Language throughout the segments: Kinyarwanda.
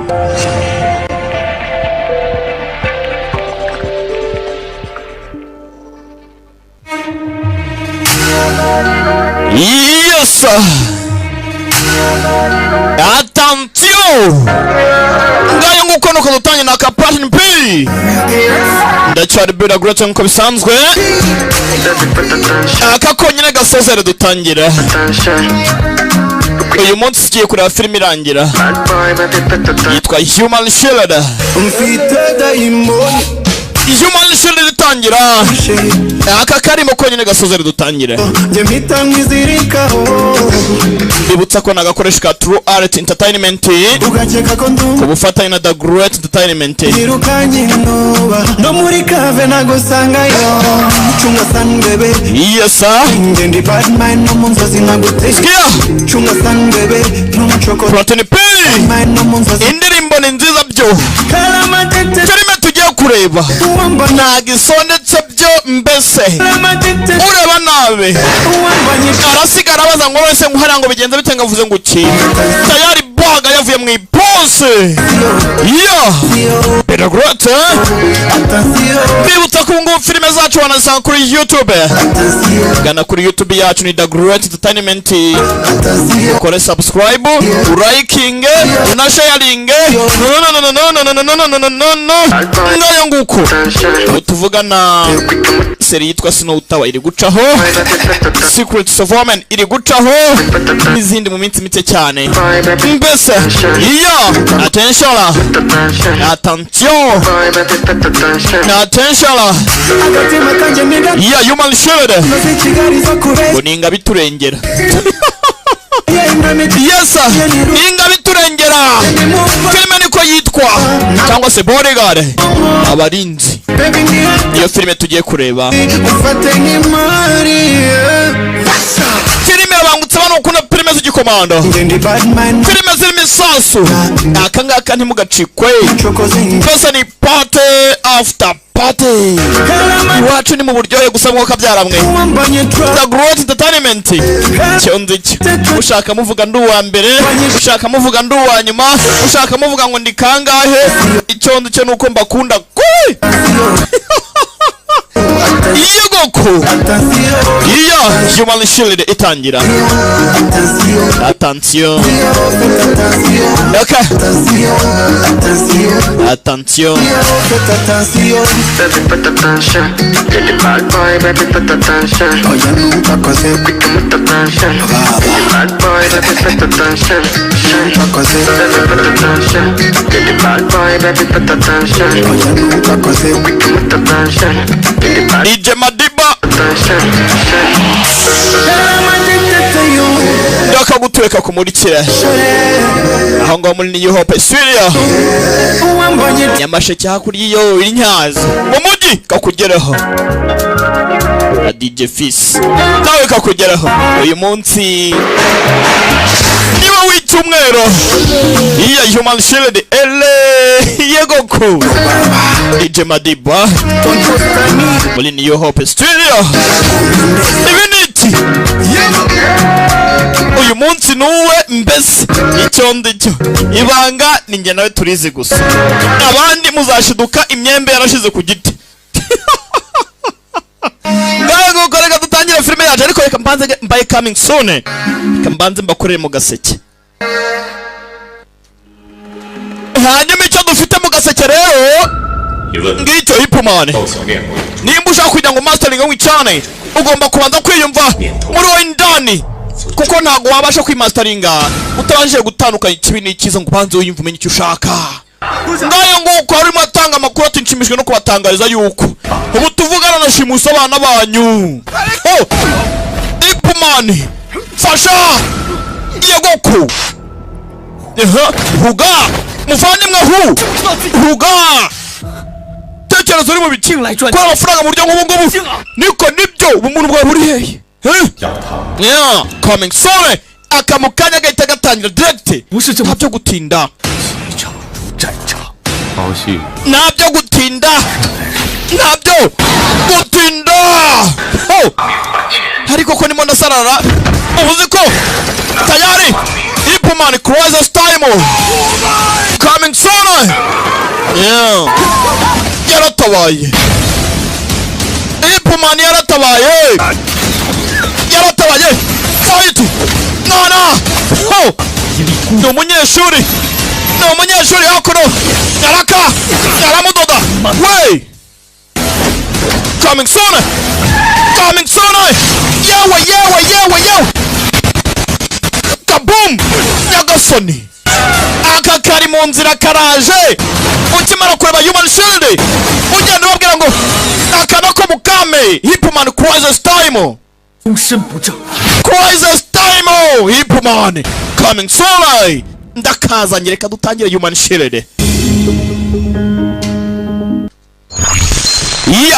Yes. Attention. Ngayo nguko nuko dutanye na Captain P. Ndacyari bira great nko bisanzwe. Aka konyine gasozera dutangira. Uyu munsi tugiye kureba film irangira. Yitwa Human Shield. Human Shield itangira. Aka karimo konyine gasozera dutangira. Bibutsa ko nagakoresha ka True Art Entertainment ku bufatanye na The Great Entertainment. No muri kave nagosangayo chunga san bebe. Yes sir. Ngendi bad mind no munzozi nagutesha. Chunga san bebe numuchoko. Protein P. Indirimbo ni nziza byo. Filime tugiye kureba nagisondetse byo mbese ureba nabe arasigara abaza ngo wese nguhara ngo bigenze bitenga vuze ngo ki tayari baga yavuye mu ipose Bira Great bibutsa ko ngo filime zacu wanasanga kuri YouTube gana kuri YouTube yacu ni The Great Entertainment kore subscribe liking na sharing ngayo nguko tuvugana seri yitwa Snow Tower iri gucaho Secrets of Women iri gucaho n'izindi mu minsi mike cyane mbese attention Human Shield uninga biturengera. Yes ninga biturengera. Filime niko yitwa cyangwa se Bodyguard abarinzi. Iyo filime tugiye kureba filime abangutse bano kuna filime z'igikomando filime zirimo isasu akangaka ntimugacikwe kose ni party after party iwacu ni mu buryohe gusa mwuka byaramwe The Great Entertainment cyondiki ushaka muvuga ndu wa mbere ushaka muvuga ndu wa nyuma ushaka muvuga ngo ndi kangahe icyondo cyo nuko mbakunda Yegoko Human Shield itangira. Attention. Okay. Attention. DJ Madiba ndaka gutureka kumurikira aho ngo muri New Hope Studio Nyamasheke hakurya iyo Inyazi mu mujyi kakugeraho na DJ Fis nawe kakugeraho uyu munsi niba w'icyumweru Human Shield Yegoko DJ Madiba muri New Hope Studio ibiniti uyu munsi nuwe mbese icyondo cyo ibanga ninjye nawe turizi gusa abandi muzashiduka imyembe yarashize ku giti ngago koreka dutangira filime yaje ariko reka mbanze mbaye coming soon reka mbanze mbakorere mu gaseke hanyuma icyo dufite mu gaseke rero ngicyo hipumane nimba ushaka kugira ngo mastering w'icane ugomba kubanza kwiyumva muri wowe indani kuko ntago wabasha kwimasteringa utabanje gutandukanya ikibi n'ikiza ngo banze uyumva umenye icyo ushaka ngayo nguko arimo atanga amakuru atinshimishwe no kubatangariza yuko ubu tuvugana na Shimusa abana banyu Ipumani fasha Yegoko huga muvandimwe huga tekereza uri mu biki kwa amafaranga mu buryo nk'ubu ngubu niko nibyo ubumuntu bwawe buri hehe coming soon akamukanya gahita gatangira direct ntabyo gutinda ntabyo gutinda ariko ko nimo ndasarara uvuze ko tayari Ipumani Crisis Time coming soon Yeah. Yaratabaye. Ipman yaratabaye. Yaratabaye. Fight. Nana. Oh. No munyeshuri. No munyeshuri hakuno. Yaraka. Yaramudoda. Way. Coming soon. Coming soon. Yewe. Kaboom. Nyagasoni. Aka kari mu nzira karaje. Ukimara kureba Human Shield ugenda ubabwira ngo akanako mukame. Ipman crisis time. Crisis time. Ipman coming soon. Ndakaza nyereka dutangire Human Shield.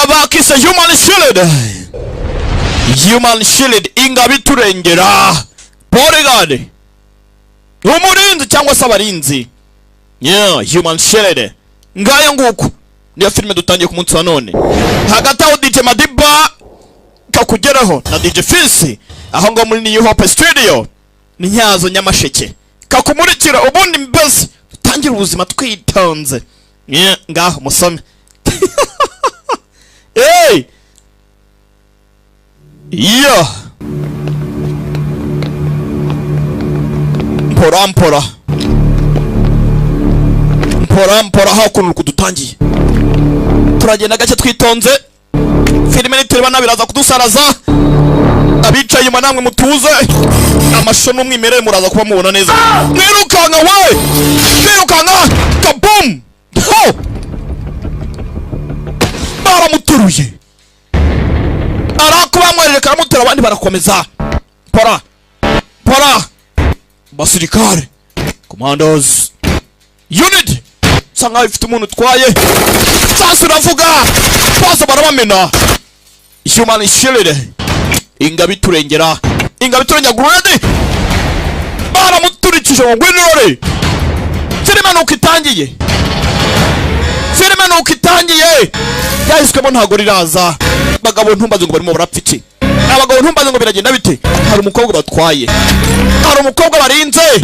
Abakise Human Shield. Human Shield ingabiturengera. Bodyguard. Umurinzi cyangwa se abarinzi. Yeah, Human Shield. Ngaya nguko niyo filime dutangiye ku munsi wa none. Hagati aho DJ Madiba kakugeraho na DJ Fisi aho ngo muri New Hope Studio ni Nyazo Nyamasheke kakumurikira ubundi mbese dutangira ubuzima twitonze. Yeah, ngaho musome. Hey! Yeah! Mpora hakuno kudutangiye. Turagenda gace twitonze. Filime nitureba nabiraza kudusaraza. Abicaye inyuma namwe mutuze. Amashusho n'umwimerere muraza kuba mubona neza. Mwirukanga we! Mwirukanga! Kaboom! Ho! Baramuturuye. Arakuba mwereka aramutera abandi barakomeza. Pora. Basirikare. Commandos. Unit. Sanga ifite umuntu twaye. Sasa uravuga. Bose barabamena. Human Shield. Ingabiturengera grenade. Baramuturikije ngo ngwinore. Filime nuko itangiye. Yahiswemo ntago riraza. Bagabo ntumbaze ngo barimo barapfiki. Abagabo ntumbaze ngo biragenda bite. Hari umukobwa batwaye. Hari umukobwa barinze.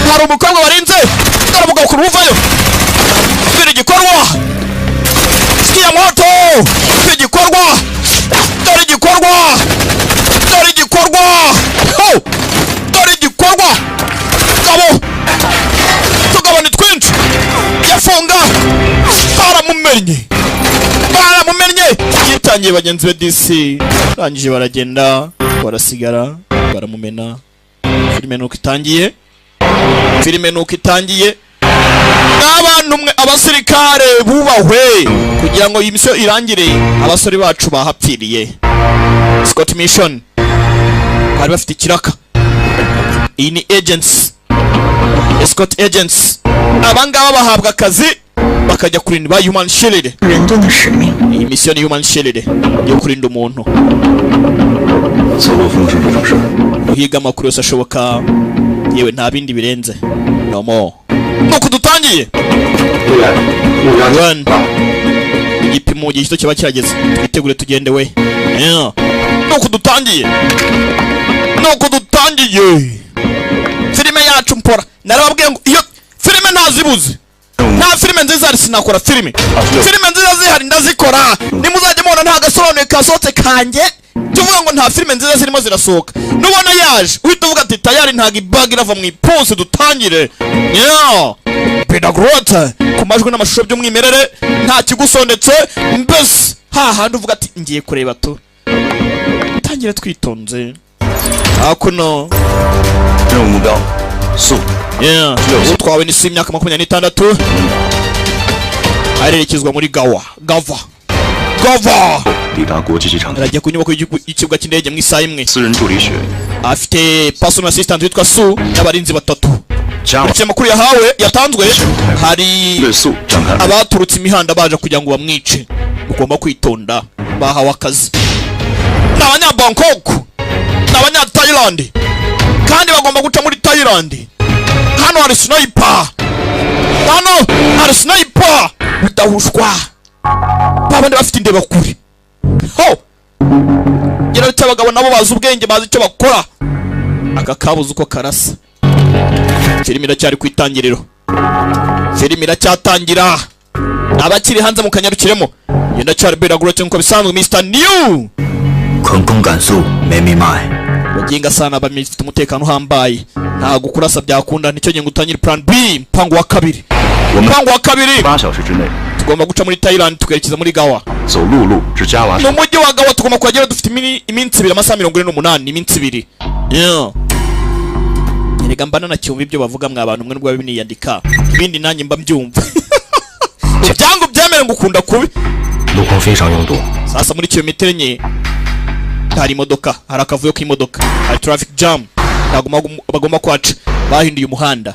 Dore umugabo kuruvayo. Dore igikorwa. Sikia moto. Dore igikorwa. Ho! Dore igikorwa. Tugabo ni twinshi. Yafunga. Baramumenye. Yitangiye bagenzi be DC. Rangije baragenda. Barasigara. Baramumena. Filime nuko itangiye. N'abantu mwe abasirikare bubahwe kugira ngo iyi mission irangire abasore bacu bahapfiriye. Scott Mission. Bari bafite ikiraka. Iyi ni agents. Scott agents. Abangaba bahabwa akazi bakajya kurinda ba Human Shield. Iyi mission ni Human Shield yo kurinda umuntu. Uhiga amakuru yose ashoboka yewe nta bindi birenze. No more. Nuko dutangiye. Igipimo gito kiba kirageze. Twitegure tugende we. Yeah. Nuko dutangiye. Filime yacu mpora. Narababwiye ngo iyo filime ntazibuze. Nta filime nziza ari sinakora filime. Filime nziza zihari ndazikora. Nimuzajye mubona nta gasobanuye kasohotse kanjye. Tuvuga ngo nta filime nziza zirimo zirasohoka. Nubona yaje uhita uvuga ati tayari nta gibag irava mu ipose dutangire. Yeah. Pedagrota kumajwe n'amashusho by'umwimerere nta kigusondetse mbese hahandi uvuga ati ngiye kureba tu. Tangire twitonze. Hakuno. Yeah. Utwawe ni imyaka 26. Arerekezwa muri Gava. Arajya ku nyubako y'ikibuga cy'indege mu isaha imwe. Afite personal assistant witwa Su n'abarinzi batatu. Icyo makuru yatanzwe hari abaturutse imihanda baje kugira ngo bamwice. Mugomba kwitonda bahawe akazi. N'abanya Bangkok, n'abanya Thailand. Kandi bagomba guca muri Thailand. Hano hari sniper. Bitahushwa. Babandi bafite indeba kuri. Ho! Gira cy'abagabo nabo bazi ubwenge bazi icyo bakora. Aka kabuze uko karasa. Filime iracyari kwitangiriro. filime iracyatangira abakiri hanze mukanyarukiremo yenda cyari biraguretse nko bisanzwe Mr. New 坤空感速没密码。 baginga sana bamifite umutekano uhambaye nta gukurasa byakunda nicyo ngiye gutangire plan B mpango wa kabiri 8小时之内 tugomba guca muri Thailand tukerekeza muri Gawa 走陆路至加瓦 mu mujyi wa Gawa tugomba kuhagera dufite iminsi 2 amasaha 48 iminsi 2 yeah erega mbana na cyumva ibyo bavuga mwa abantu mwe n'ubwo babiniyandika ibindi nanjye mba mbyumva ibyango byemere ngukunda kubi 路况非常拥堵， sasa muri kilometero enye hari imodoka hari akavuyo k'imodoka hari traffic jam bagomba kwaca bahinduye umuhanda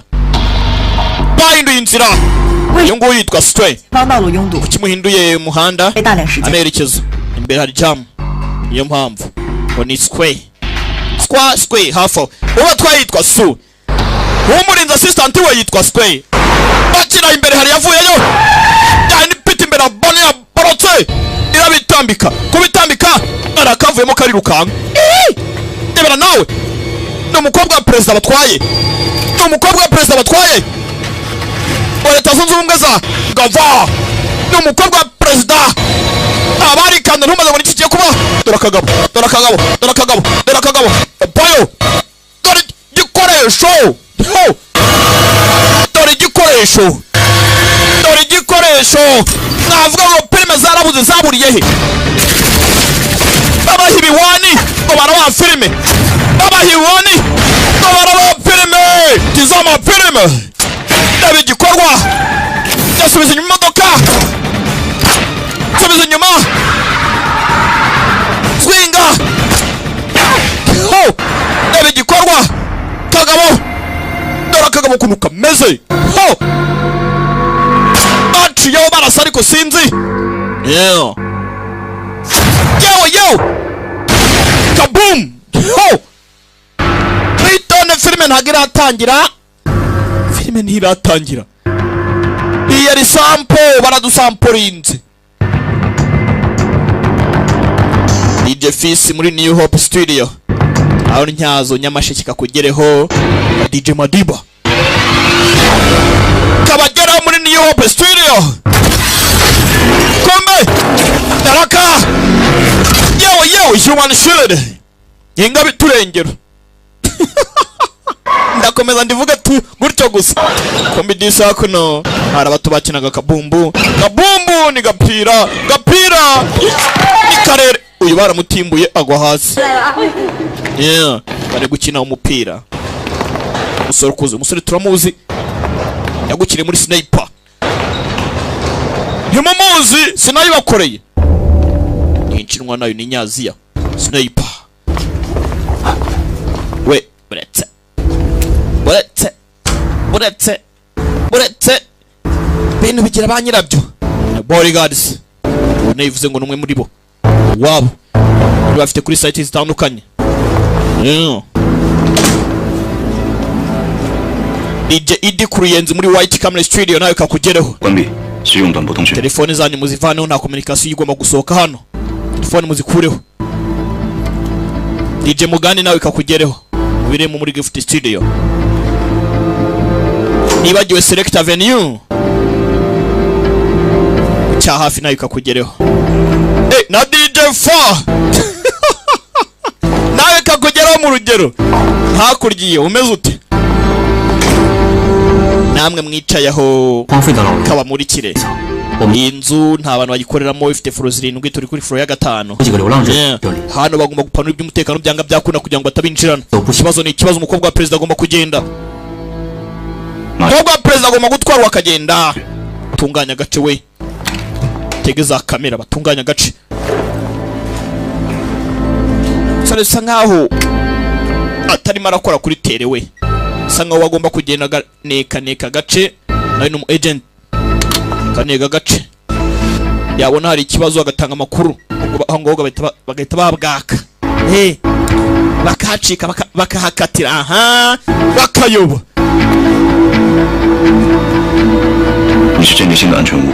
bahinduye inzira iyo nguyu yitwa Stray 方道路拥堵， kimuhinduye umuhanda 被大量时间。 amerekezo imbere hari jam niyo mpamvu ngo ni Square hafi uba twayitwa Su umurinzi assistant we yitwa Square bakira imbere hari yavuyeyo yani pita imbere abone ya borotse irabitambika kubitambika arakavuyemo kari rukanga ndebera nawe no mukobwa wa president batwaye Leta Zunze Ubumwe za Gava no mukobwa wa president abari kanda ntumaze ngo nikigiye kuba dore akagabo bayo dore igikoresho navuga ngo filime zarabuze zaburiye he babahibiwani ngo barabaha filime tizama filime ndebe igikorwa yasubiza inyuma imodoka subiza inyuma swinga ndebe igikorwa kagabo dore akagabo kuntu kameze baciyeho barasa ariko sinzi yewe kaboom bitone filime ntabwo iratangira iyi ari sample baradusamporinze DJ Fisi muri New Hope Studio aho ntyazo nyamasheke kakugereho DJ Madiba kabagera muri New Hope Studio kombe daraka yewe human shield yenga biturengero ndakomeza ndivuga tu gutyo gusa kombi disa kuno hari abato bakinaga kabumbu ni gapira ni karere uyu baramutimbuye agwa hasi bari gukina umupira umusore turamuzi yagukiriye muri sniper ntimumuzi sinayibakoreye nincinwa nayo ni Nyaziya sniper we buretse bintu bigira ba nyirabyo bodyguards unayivuze ngo numwe muri bo wabo bafite kuri site zitandukanye DJ Idi Kuruyenzi muri White Camera Studio nawe kakugereho telefone zanyu muzivaneho nta communication igomba gusohoka hano telefone muzikureho DJ Mugani nawe kakugereho biremo muri Gift Studio nibagiwe Select Avenue cya hafi nayo kakugereho na DJ 4 nawe kakugereho mu rugero hakuryiye umeze ute namwe mwicayeho kaba muri kire inzu nta bantu bagikoreramo ifite floor 7 turi kuri floor ya 5 hano bagomba gupanura iby'umutekano byanga byakunda kugira ngo batabinjirana ikibazo ni ikibazo umukobwa wa president agomba kugenda umukobwa wa president agomba gutwarwa akagenda tunganya gace we tegeza kamera batunganya gace saresa nkaho atari marakora kuri tere we sanga wagomba kugenda neka gace nayo no agent kanega gace yabona hari ikibazo agatanga amakuru ngo bagahita babwaka bakacika bakahakatira bakayoba 你是间谍性的安全物，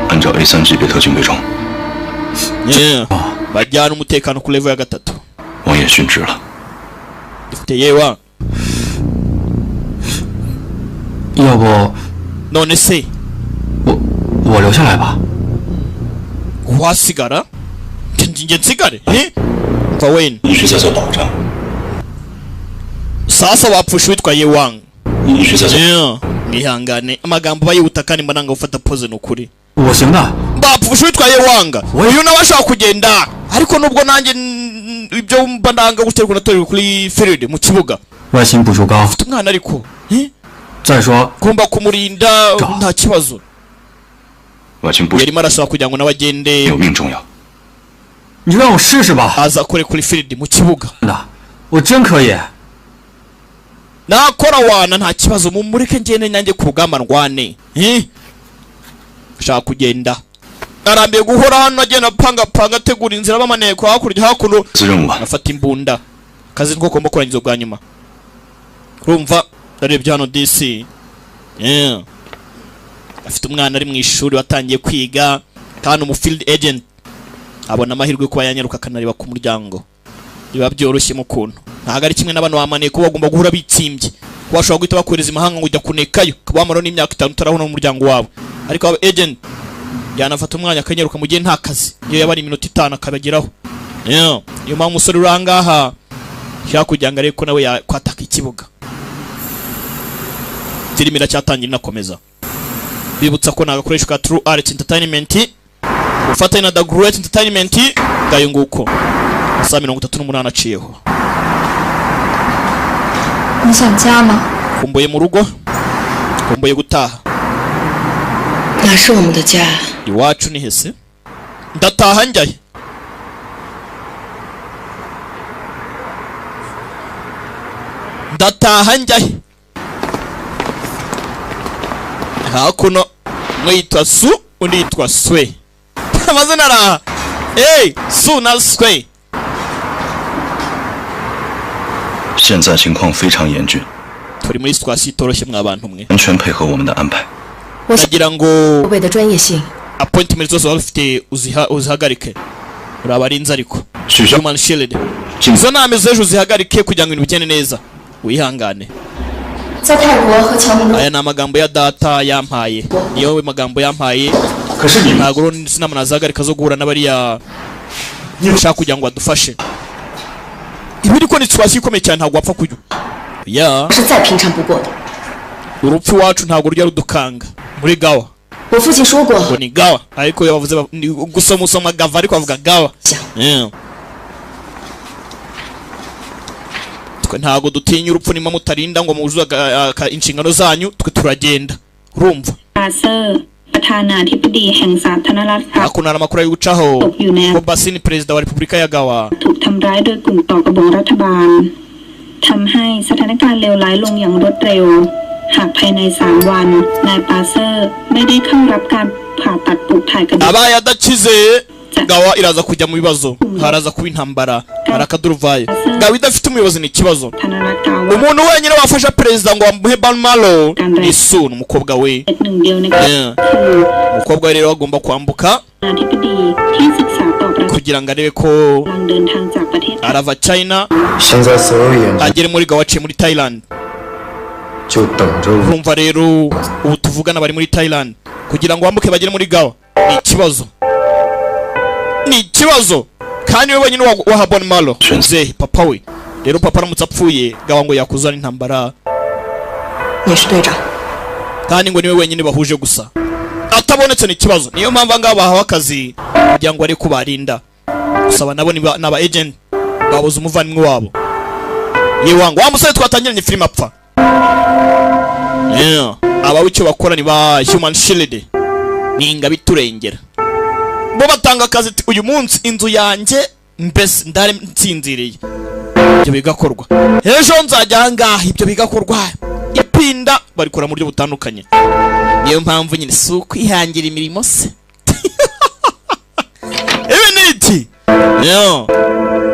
按照 A3 级别特警伪装。bajyana umutekano ku level ya 3 王爷殉职了。 ifite yewa 要不 none se 我留下来吧。 wasigara njye nsigare kwa wen 你是在做保障， sasa wapfusha witwa Yewang 你是在做 mwihangane amagambo bayihuta kandi mbananga gufata pose nukuri 我行的。 bapfusha witwa Yewang uyu nawe ashaka kugenda ariko nubwo nanjye ibyo mbananga guterwa natorero kuri field mu kibuga 外形不足高， umwana ariko 再说 kumba kumurinda nta kibazo 外勤不 yarimo arasaba kugira ngo n'abagende 有命重要。 你让我试试吧。 aza kure kuri field mu kibuga 那我真可以。 nakora wana nta kibazo mumureke ngende nanjye ku rugamba ndwane ashaka kugenda arambiye guhora hano agenda panga ategura inzira bamaneko hakurya hakuno 此任务啊， afata imbunda akazi niko kagomba kurangiza bwa nyuma urumva arebye hano DC afite umwana ari mu ishuri watangiye kwiga kandi umu field agent abona amahirwe kuba yanyaruka akanareba ku muryango biba byoroshye mu kuntu ntago ari kimwe n'abantu bamaneko bagomba guhura bitsimbye washobora guhita bakohereza imahanga ngo ujya kunekayo kabamaro n'imyaka 5 utarabona mu muryango wawe ariko aba agent yanafata umwanya akanyaruka mu gihe nta kazi iyo yabari iminota 5 akabageraho iyo mpamvu umusore urangaha yakujyanga ariko nawe yakwataka ikibuga filime iracyatangira inakomeza bibutsa ko nagakoresha ka True Art Entertainment ufatanye na The Great Entertainment gayo nguko saa 38 aciyeho 你想家吗？ kumbuye mu rugo kumbuye gutaha 哪是我们的家？ iwacu ni hese ndataha njyaye ndataha njyaye hakuno mwitwa Su undi yitwa Swe amazina ara Su na Swe 现在情况非常严峻， turi muri situation itoroshye mwabantu mwe 完全配合我们的安排。 nagira ngo 为的专业性， appointment zose bafite uzihagarike urabarinze ariko 取消 Human Shield 进 izo nama z'ejo uzihagarike kugira ngo ibintu bigende neza wihangane 在泰国和侨民的 aya ni amagambo ya data yampaye niyo magambo yampaye 可是你们 ntabwo sinama nazahagarika zo guhura n'abariya ushaka kugira ngo badufashe ibi ariko ni situation ikomeye cyane ntabwo wapfa kujya 是再平常不过的。 urupfu iwacu ntabwo rujya rudukanga muri gawa 我父亲说过， ngo ni gawa ariko iyo bavuze gusoma gava ariko bavuga gawa twe ntabwo dutinya urupfu nima mutarinda ngo muzuza inshingano zanyu twe turagenda urumva อาเซอร์ประธานาธิบดีแห่งสาธารณรัฐครับ hakuno hari amakuru ari gucaho ko Basini perezida wa repubulika ya gawa ถูกทำร้ายโดยกลุ่มต่อกระบองรัฐบาลทำให้สถานการณ์เลวร้ายลงอย่างรวดเร็วหากภายใน3 วันนายปาเซอร์ไม่ได้เข้ารับการผ่าตัดปลูกถ่ายกระดูก abaye adakize gawa iraza kujya mu bibazo haraza kuba intambara harakaduruvaye gawa idafite umuyobozi ni ikibazo ธนรัฐกล่าวว่า umuntu wenyine wafasha perezida ngo bamuhe Balmalo ni Su umukobwa we เป็นหนึ่งเดียวในคือ umukobwa we rero agomba kwambuka ประธานาธิบดีที่ศึกษาต่อประเทศ kugira ngo arebe ko กำลังเดินทางจากประเทศไทย arava China 现在所有眼睛 agere muri gawa aciye muri Thailand 就等着我。 urumva rero ubu tuvugana bari muri Thailand kugira ngo wambuke bagere muri gawa ni ikibazo kandi we wenyine wa Balmalo zehe papa we rero papa aramutse apfuye gawa ngo yakuzana intambara 你是队长， kandi ngo niwe wenyine bahuje gusa atabonetse ni ikibazo niyo mpamvu ngaba bahawe akazi kugira ngo ari kubarinda gusaba nabo n'aba agent babuze umuvandimwe wabo Yewang wa musore twatangiranye film apfa aba wicyo bakora ni ba Human Shield ni inga biturengera bo batanga akazi uyu munsi inzu yanjye mbese ndare nsinziriye ibyo bigakorwa ejo nzajya ahangaha ibyo bigakorwa ipinda barikora mu buryo butandukanye niyo mpamvu nyine si ukwihangira imirimo se ibi ni iki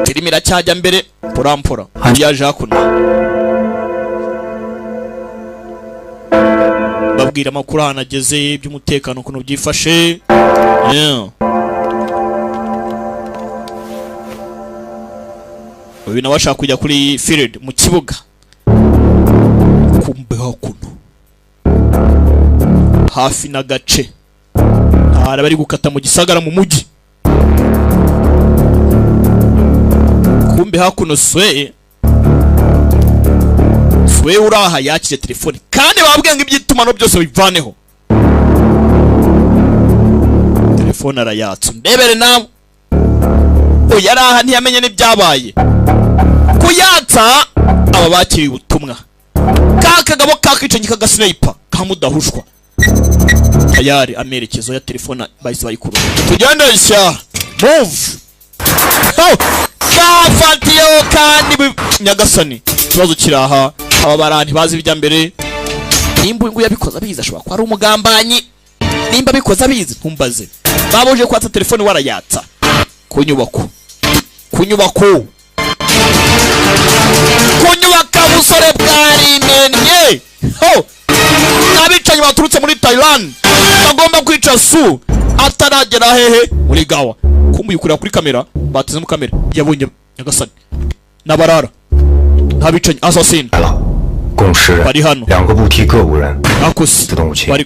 filime iracyajya mbere porampora yaje hakuno babwira amakuru ahantu ageze iby'umutekano ukuntu byifashe uyu nawe ashaka kujya kuri field mu kibuga kumbe hakuno hafi n'agace hari bari gukata mu gisagara mu mujyi. Kumbe hakuno Swe uraha yakije telefone kandi babwiye ngo ibyitumano byose bivaneho. Telefone arayatsa ndebere nawe yaraha ntiyamenye n'ibyabaye kuyatsa. Aba bakiriye ubutumwa kakagabo kakicenye kagasniper kamudahushwa tayari amerekezo ya telefone bahise bayikuru. Tugendesha move bafatiyeho kandi nyagasani ikibazo kiraha. Aba baranti bazi bijya mbere nimba ngo yabikoza biza ashobora ko ari umugambanyi. Nimba bikoza bizi ntumbaze. Baboje kwatsa telefone warayatsa ku nyubako busore bwarimennye. Abicanyi baturutse muri Thailand bagomba kwica Su ataragera hehe muri Gawa. Kumuyukura kuri kamera bateze mu kamera yabonye nyagasani nabarara ntabicanyi assassin bari hano 2个部梯各5人 akosi 自动武器 bari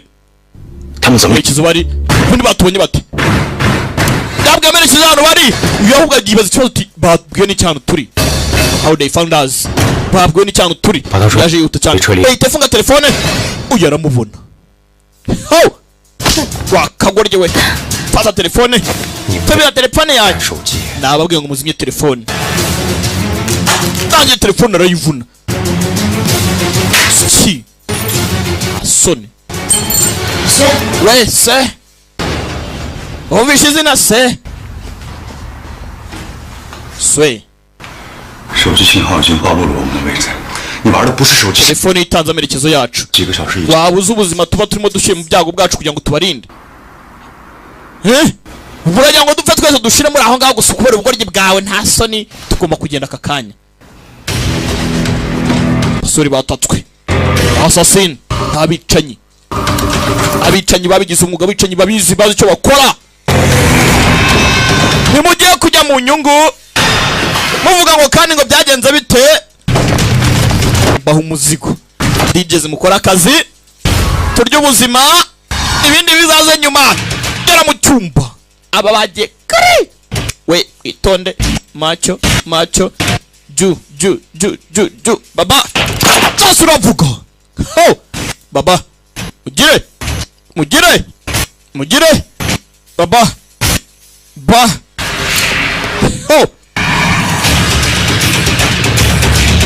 他们怎么 merekezo bari ubundi batubonye bati dabwe merekezo hano bari uyu ahubwo yibaza ikibazo ati babwiye n'icyano turi. How they found us babwiye n'icyano turi yaje yuta cyane. Tefunga telefone uyu aramubona. Wakagorye we fata telefone tabira telefone yawe nababwiye ngo muzinye telefone. Tangiye telefone arayivuna si soni we se umvishe izina se Swe 手机信号已经暴露了我们的位置，你玩的不是手机。 telefone itanze amerekezo yacu 几个小时以前， wabuze ubuzima tuba turimo dushyira mu byago bwacu kugira ngo tubarinde. Buragira ngo dupfe twese dushire muri aho ngaho gusa kubera ubugoryi bwawe nta soni. Tugomba kugenda aka kanya. Basore batatswe assassin abicanyi babigize umwuga bicanyi babizi bazi icyo bakora. Nimugiye kujya mu nyungu muvuga ngo kandi ngo byagenze bite baha umuzigo digeze mukora akazi turya ubuzima ibindi bizaze nyuma. Gera mu cyumba aba bagiye kare we itonde macho ju baba sasa uravuga baba mugire baba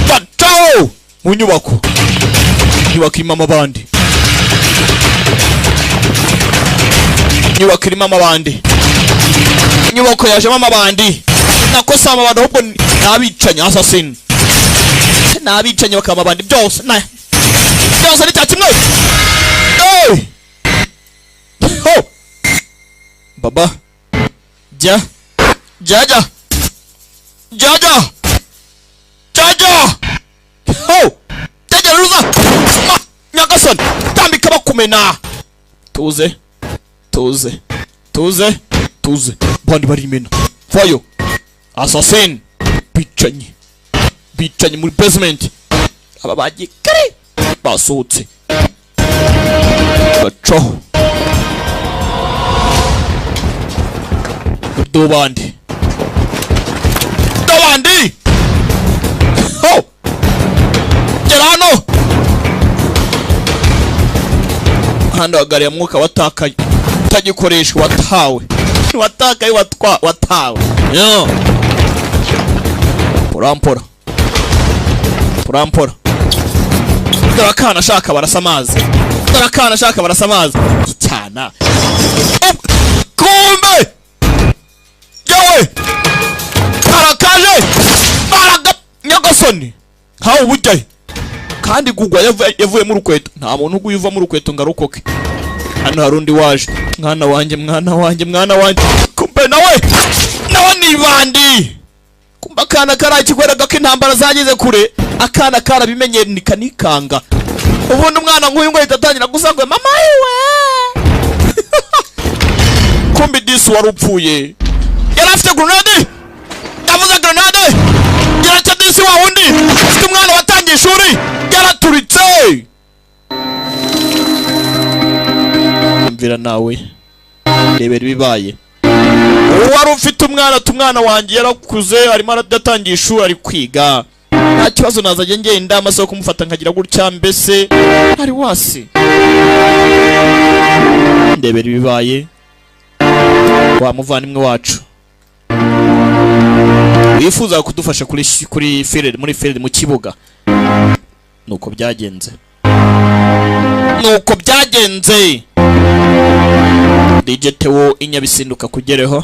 batao mu nyubako irimo amabandi. Inyubako yajemo amabandi nakosa amabandi ahubwo nabicanyi assassin nabicanyi bakaba amabandi byose ni cyakimwe. Baba jaja ruza nyagasani tambika bakumena. Tuze bandi barimena fayo assassin bicanyi muri basement. Aba bagiye kare basohotse baco dobandi gerano hando agari ya mwuka watakaye utagikoreshwa watakaye watawe purampora Darakana shaka barasa amazi cyana kumbe yawe arakaje baraga nyagasoni hawo ubujyaye kandi gugwa yavuye mu rukweto. Nta muntu uguyiva mu rukweto ngarukoke. Hano harundi waje mwana wanjye kumbe nawe ni bandi. Kumba akana karakigweraga ko intambara zagize kure akana karabimenye nikanikanga. Ubundi umwana nk'uyu ngo itatangira gusangwe mama iwe. Kumbe disi warupfuye yari afite grenade. Yavuze grenade yaracha disi wa wundi afite umwana watangiye ishuri yaraturitse. nyumvira nawe rebera ibibaye wari ufite umwana wanjye yarakuze arimo aratangiye ishuri ari kwiga nta kibazo nazajya ngenda amaso yo kumufata nkagira gutya mbese ari wasi ndebera ibibaye wa muvandimwe wacu wifuza kudufasha kuri field muri field mu kibuga nuko byagenze DJ Theo inyabisinduka kugereho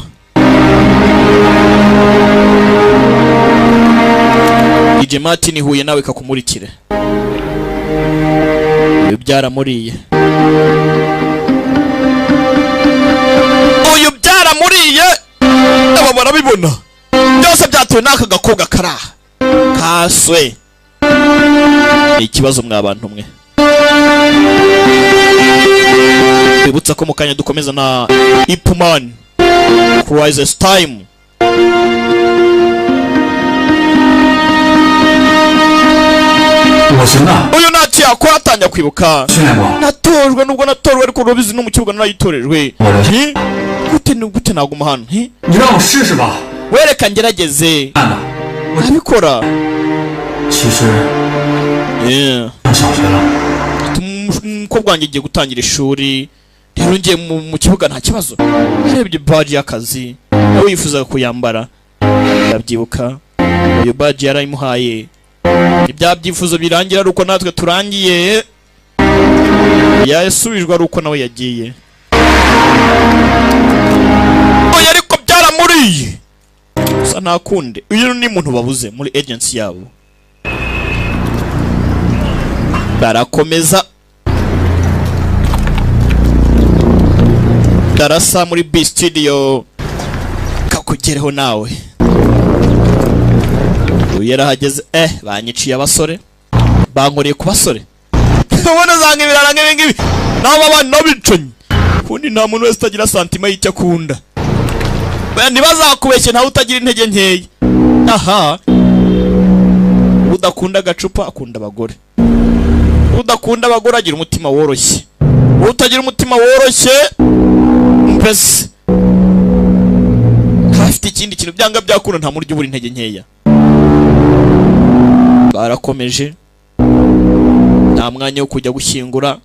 DJ Martin huye nawe kakumurikire uyu byaramuriye aba barabibona byose byatuwe n'aka gakobwa karaha kaswe ikibazo mwabantu mwe bibutsa ko mukanya dukomeza na Ipman Crisis Time uyu nati yakora atanya kwibuka natojwe nubwo natorwe ariko rubizi no mu kibuga narayitorejwe gute naguma hano wereka ngerageze abikora umukobwa wanjye agiye gutangira ishuri rero ngiye mu kibuga nta kibazo arebye badge y'akazi nawe yifuzaga kuyambara ndabyibuka iyo badge yarayimuhaye ibya byifuzo birangira ari uko natwe turangiye yasubijwe ari uko nawe yagiye oya ariko byaramuriye gusa ntakunde uyu ni muntu babuze muri agency yabo barakomeza darasa muri B studio kakugereho nawe yarahageze banyiciye abasore bankoreye ku basore ubona zanga ibirara nk'ibi nabo abana nabiconye kundi nta muntu wese utagira santima y'icyo akunda ntibazakubeshye ntawe utagira intege nkeya aha udakunda agacupa akunda abagore udakunda abagore agira umutima woroshye utagira umutima woroshye mbese afite ikindi kintu byanga byakunda nta muryo ubura intege nkeya barakomeje nta mwanya wo kujya gushyingura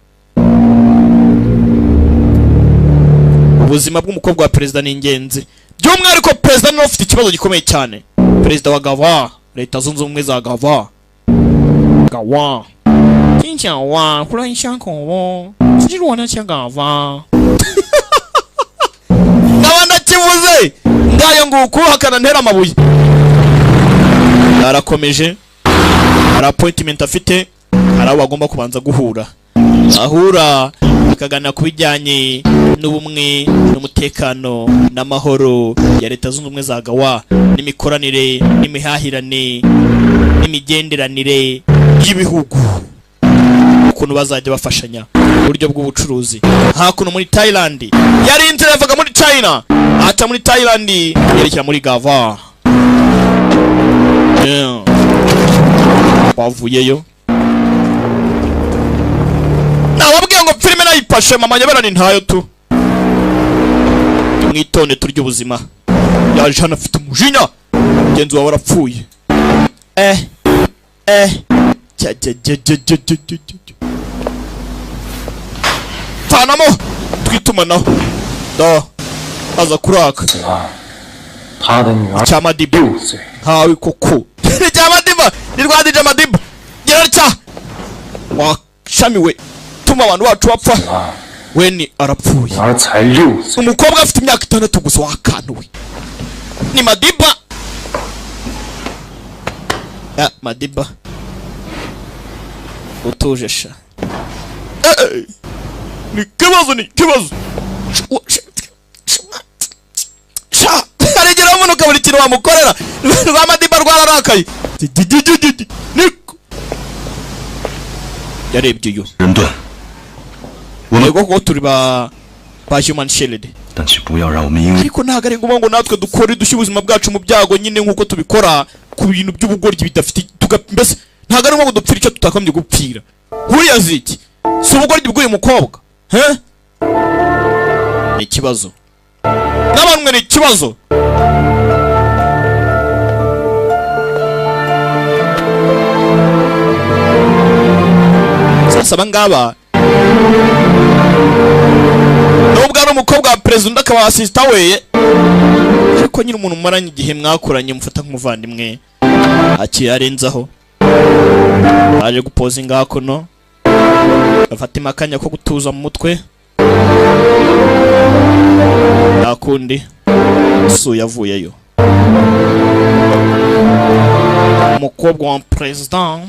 ubuzima bw'umukobwa wa perezida ni ingenzi by'umwihariko perezida niwe ufite ikibazo gikomeye cyane perezida wa Gava leta zunze ubumwe za Gava kinchawa kula inshanko sijirwana cya Gava nabanda kivuze ndayo nguku hakana ntera amabuye arakomeje ara appointment afite araho bagomba kubanza guhura ahura akagana kubijyanye n'ubumwe n'umutekano n'amahoro ya leta zunze ubumwe za Gawa n'imikoranire n'imihahirane n'imigenderanire y'ibihugu ukuntu bazajya bafashanya uburyo bw'ubucuruzi hakuno muri Thailand yari inzira yavaga muri China aca muri Thailand yerekera muri Gava bavuyeyo nababwiye ngo filime nayipashe mama nyabera ni ntayo tu mwitonde turya ubuzima yaje hano afite umujinya genzi wawe warapfuye tanamo twitumanaho da aza kuraka cyamadiba hawe koko cyamadiba ni rwadije amadiba gerarcha washamiwe tuma abantu bacu bapfa weni arapfuye umukobwa afite imyaka 6 gusa wakanuwe ni Madiba Madiba utuje sha ni kibazo sha arigera umuntu kaburi kintu wamukorera rwa Madiba rwararakaye niko yarebye yo Wego ko turi ba human shield ariko ntago ngo natwe dukore dushye ubuzima bwacu mu byago nyine nkuko tubikora ku bintu by'ubugoryi bidafite mbese ntago ngo dupfira icyo tutakamye gupfira huriya ziki si ubugoryi bw'uyu mukobwa ni ikibazo n'abantu ni ikibazo. Sasa abangaba nubwo ari umukobwa wa perezida undi akaba asisita we, ariko nyine umuntu umaranye igihe mwakoranye mufata nk'umuvandimwe akiyarenzaho baje gupozinga hakuno bafata imakanya ko gutuza mu mutwe nakundi su yavuyeyo. Umukobwa wa perezida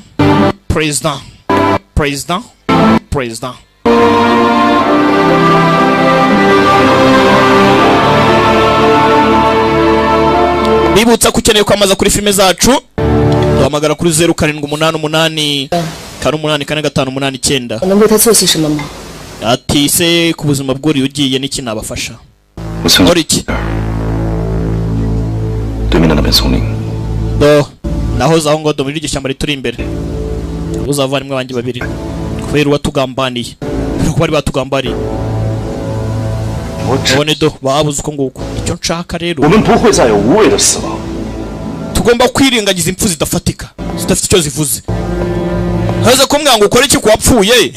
bibutsa ko ukeneye kwamaza kuri filime zacu duhamagara kuri 0788 885 能为他做些什么吗？ ati se ku buzima bw'uri ugiye n'iki nabafasha 我曾 ori iki 对面的那片丛林， do naho zaho ngo do muri iryo shyamba rituri imbere uzavarimwe banjye babiri kubera watugambaniye kuko bari batugambariye ubone do babuze uko nguko icyo nshaka rero 我们不会再有无谓的死亡。 tugomba kwirengagiza impfu zidafatika zidafite icyo zivuze. haze kumbwira ngo ukore iki kuwapfuye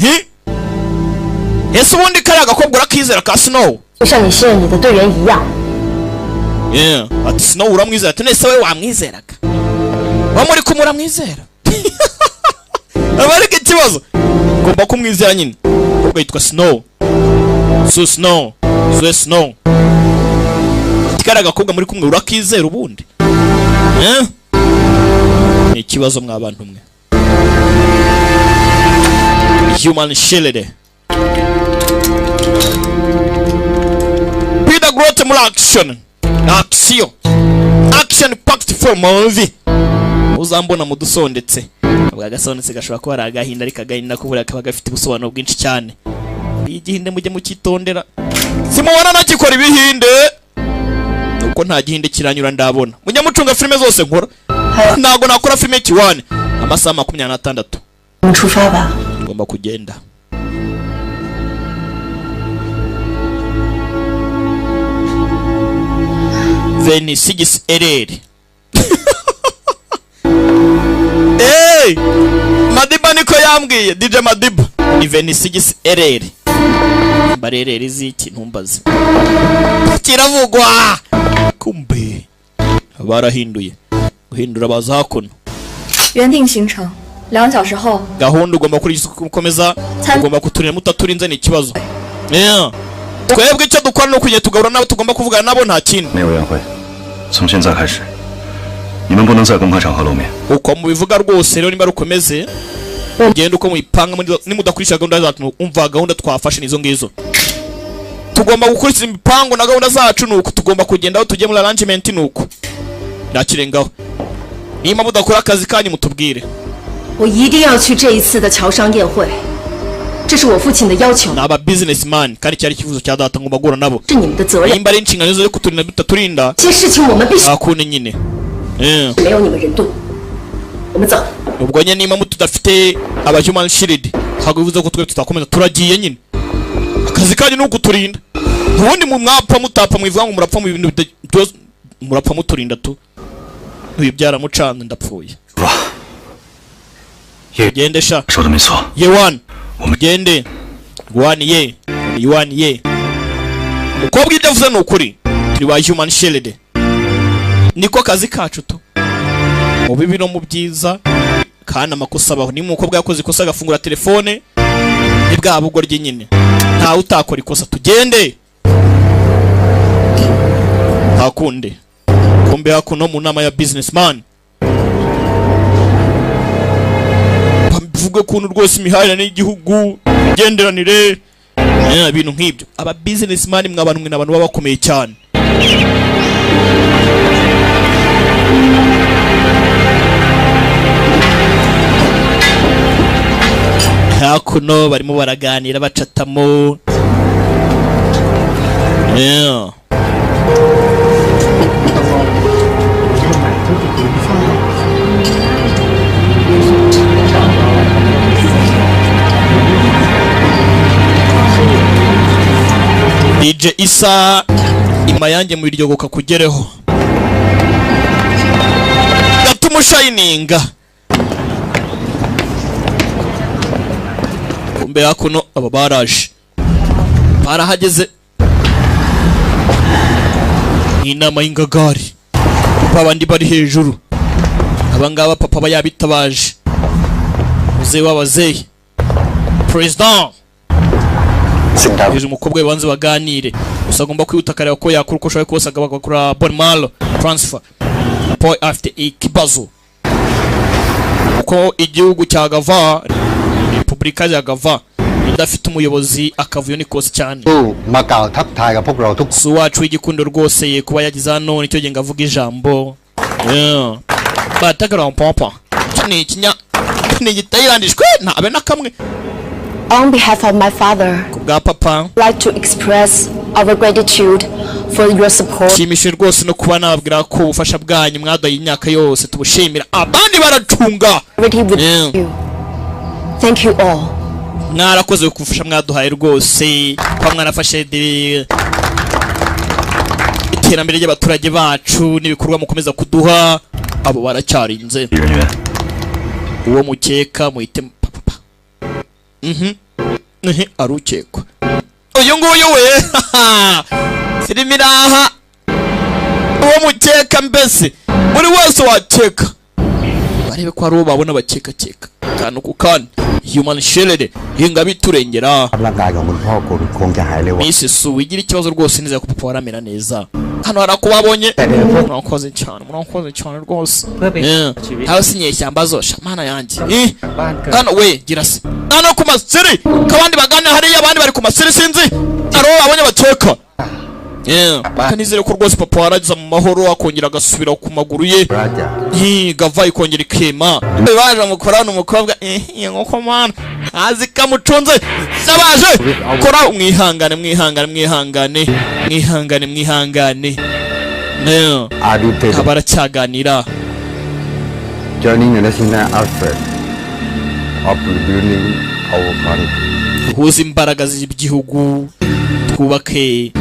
ese ubundi kariya gakobwa urakizera ka Snow 就像你信任你的队员一样。 ati Snow uramwizera ati nese we wamwizeraga wamuri kumura mwizera abareke ikibazo ngomba kumwizera nyine ubwo yitwa Snow Snow ati kariya gakobwa muri kumwe urakizera ubundi ni ikibazo mw'abantu mwe. Human Shield Peter Grote muri action packed for movie. Uzambona mudusondetse ubwo agasondetse gashobora kuba ari agahinda ariko agahinda kubura kaba gafite ubusobanuro bwinshi cyane. Igihinde mujye mukitondera simubona nakikora ibihinde nuko nta gihinde kiranyura ndabona mujya mucunga filime zose nkora ntago nakora filime kiwane amasaha 26 ngomba kugenda. Veni sigis ereri hey Madiba niko yambwiye DJ Madiba ni Veni sigis ereri barereri ziki ntumbaze kiravugwa kumbe barahinduye guhindura baza hakuno 原定行程2小时后 gahunda ugomba kukomeza ugomba kuturira mutaturinze ni ikibazo twebwe icyo dukora no kujya tugahura nabo tugomba kuvugana nabo nta kintu 没有宴会，从现在开始，你们不能在公开场合露面。 uko mubivuga rwose rero nimba rukomeze ugenda uko muyipanga nimudakurikira gahunda zacu umva gahunda twafashe nizo ngizo tugomba gukurikiza imipango na gahunda zacu nuko tugomba kugenda aho tujye muri arrangement nuko ndakirengaho niba mudakora akazi kanyu mutubwire 我一定要去这一次的侨商宴会，这是我父亲的要求， naba businessman kandi cyari kivuzo cya data ngomba gura nabo 是你们的责任。 nimba ari inshingano zo kuturinda bitaturinda 这些事情我们必须 akune nyine 没有你们人度。我们走。 ubwo nyine niba mutudafite aba human shield ntabwo bivuze ko twe tutakomeza turagiye nyine akazi kanyu ni ukuturinda ubundi mu mwapfa mutapfa mwivuga ngo murapfa mu bintu murapfa muturinda tu ntibyara mucanda ndapfuye gende sha 说的没错， ye one gende one ye one ye umukobwa ibyo avuze ni ukuri turi ba human shield niko kazi kacu tu mu bibi no mu byiza kandi amakosa abaho ni umukobwa yakoze ikosa agafungura telefone ni bwa bugor rye nyine ntawe utakora ikosa tugende hakunde kumbe hakuno mu nama ya businessman bavuga kuntu rwose imihahira n'igihugu igenderanire ibintu nk'ibyo aba businessman mwabantu mwe n'abantu baba bakomeye cyane hakuno barimo baraganira bacatamo DJ Isa ima yanjye mu biryogoka kugereho gatuma shininga kumbe hakuno aba baraje barahageze inama y'ingagari babandi bari hejuru abangaba papa bayabitabaje muzehe w'abazehe president umukobwa banze baganire gusa agomba kwihuta akareba ko yakura uko ashoboye kose agakora bonmal transfer boy after ikibazo uko igihugu cya Gava Republika ya Gava idafite umuyobozi akavuyo ni kose cyane so wacu w'igikundo rwose ye kuba yagize hano nicyo genga avuga ijambo batagara papa cyane ikinya ni gitayirandishwe ntabe nakamwe. On behalf of my father, Papa, I'd like to express our gratitude for your support. Kimishwe rwose no kuba nabwira ko ubufasha bwanyu mwadaye imyaka yose tubushimira abandi baracunga. Thank you all. Mwarakoze kufasha mwaduhaye rwose kwa mwanafashe iterambere ry'abaturage bacu n'ibikorwa mukomeza kuduha abo baracyarinze. Uwo mukeka muhite papa. Arukekwa uyu nguyu we sirimiraha uwo mukeka mbese muri wese wakeka barebe ko ari uwo babona bakeka kantu ku kandi human shield hinga biturengera Miss Su wigira ikibazo rwose neza ko papa waramera neza hano harakubabonye murakoze cyane rwose hawe sinyeshyamba zosha mana yanjye hano we gira se hano ku masiri kabandi bagana hariya abandi bari ku masiri sinzi aro abonye bakeka kanizere ko rwose papa waragize mu mahoro akongera agasubira ku maguru ye Gava ikongera ikema baje mukorana umukobwa nkoko mana azi kamucunze sabaje kora mwihangane abaracyaganira joining the national effort of rebuilding our country. Huza imbaraga z'igihugu twubake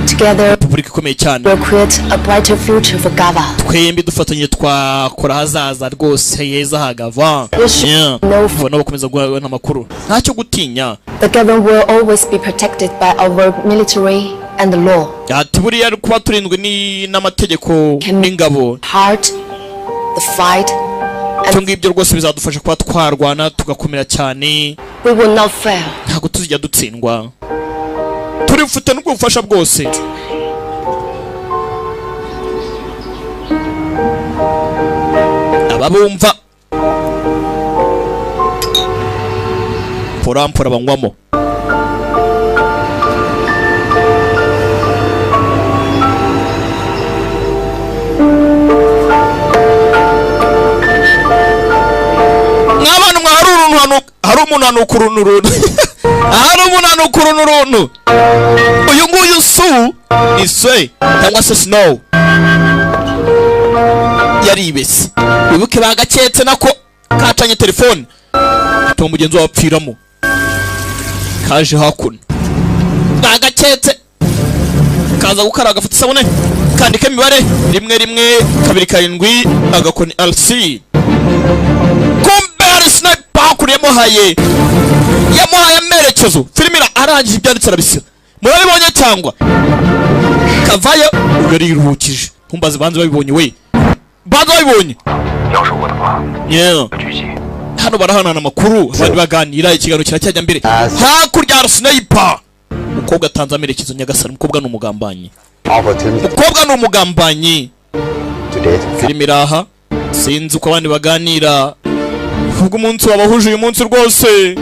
Republika ikomeye cyane. We'll create a brighter future for Gava. Twembi dufatanye twakora hazaza rwose heza hagava. No bakomeza guha amakuru. Ntacyo gutinya. The government will always be protected by our military and the law. Yatuburiye kuba turindwe n'amategeko n'ingabo. Heart, the fight. Ngibyo rwose bizadufasha kuba twarwana tugakomera cyane. We will not fail. Ntabwo tuzijya dutsindwa. Turifite n'ubufasha bwose. Ababumva porampora banywamo. Hari umunanu kurunuruntu uyu nguyu Su ni Swe cyangwa se Snow yaribese wibuke bagaketse nako kacanye telefone to mugenzi wapfiramo kaje hakuno bagaketse kaza gukara agafata isabune kandika imibare 1 2 7 agakoni LC sniper kuriyemo haye yamuhaye amerekezo filmira arangije ibyanditse arabisira murabibonye cyangwa Kavayo yariruhukije kumbaza banze babibonye we banze babibonye hano barahanana amakuru abandi baganira ikiganiro kiracyajya mbere hakurya sniper umukobwa atanze amerekezo nyagasani umukobwa n'umugambanyi filmira aha sinzi uko abandi baganira ubwo umunsi wabahuje uyu munsi rwose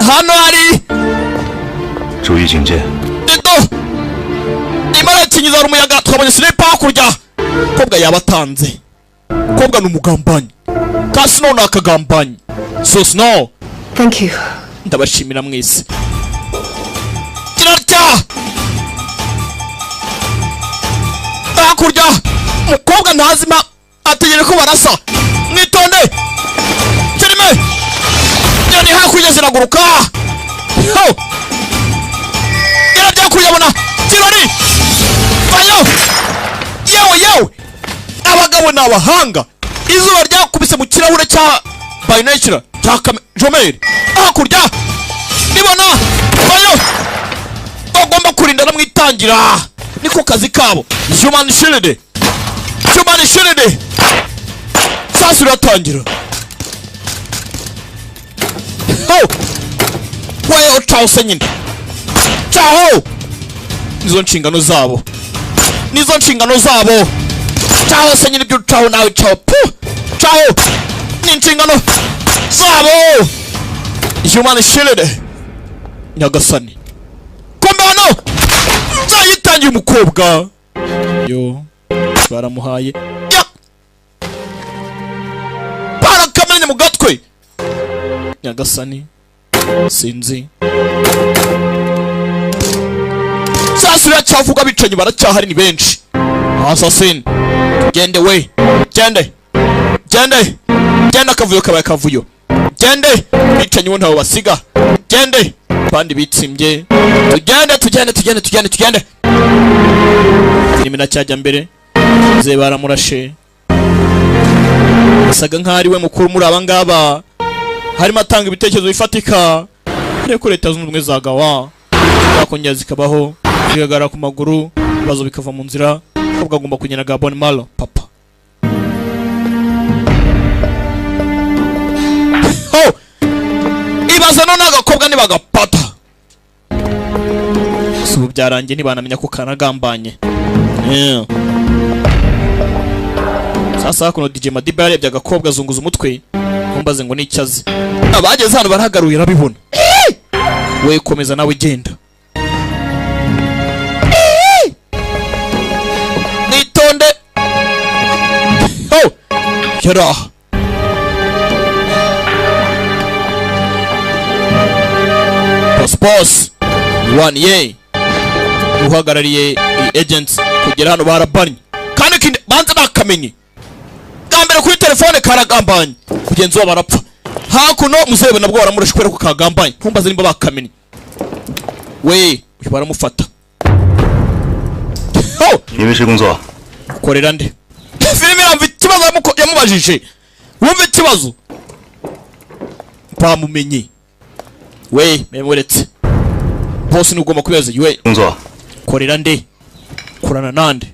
hano hari imara kinyiza umuyaga twabonye sniper hakurya kobwa yabatanze kobwa n'umugambanyi kasi none akagambanyi so Snow thank you ndabashimira mwese kirarya hakurya umukobwa ntazima ategere ko barasa mwitonde kirime yani hakurya ziraguruka irajya kuyabona kirori vayo yewe abagabo ni abahanga izuba ryakubise mu kirahure cya binocular cya jomeri hakurya nibona vayo bagomba kurinda no mwitangira niko kazi kabo human shield sasa uratangira wewe utaho se nyine taho nizo nshingano zabo taho se nyine ibyo utaho nawe taho taho ni inshingano zabo human shield nyagasani kombe hano zayitangiye umukobwa yo baramuhaye parakamenya mu gatwe nyagasani sinzi sasa uracyavuga bicanyi baracyahari ni benshi assassin gende we gende akavuyo kabaye kavuyo gende bicanyi wo ntawe basiga gende bandi bitsimbye tugende nimena cyajya mbere ze baramurashe asaga nk'ari we mukuru muri abangaba harimo atanga ibitekerezo bifatika ariko leta zunze ubumwe zagawa bakongera zikabaho zigagara ku maguru bazo bikava mu nzira ko bwagomba kugenda Gabon Malo papa ibaza none agakobwa nibagapata subu byarangiye ntibanamenya ko kanagambanye sasa kuno DJ Madiba yarebye agakobwa azunguza umutwe nkumbaze ngo nicyaze abageze hano barahagaruye rabibona we komeza nawe genda nitonde yara boss 1 uhagarariye agents kugera hano barabanye kandi kindi banza bakamenye gambere kuri telefone karagambanye kugenzi wa barapfa hakuno muzebe nabwo baramurashe kwera ko kagambanye nkumbaze nimba bakamenye we uyu baramufata yemeshe kunzo korera nde filime iramva ikibazo yamubajije wumva ikibazo bamumenye we memuretse boss nugomba kubaza we kunzo korera nde korana nande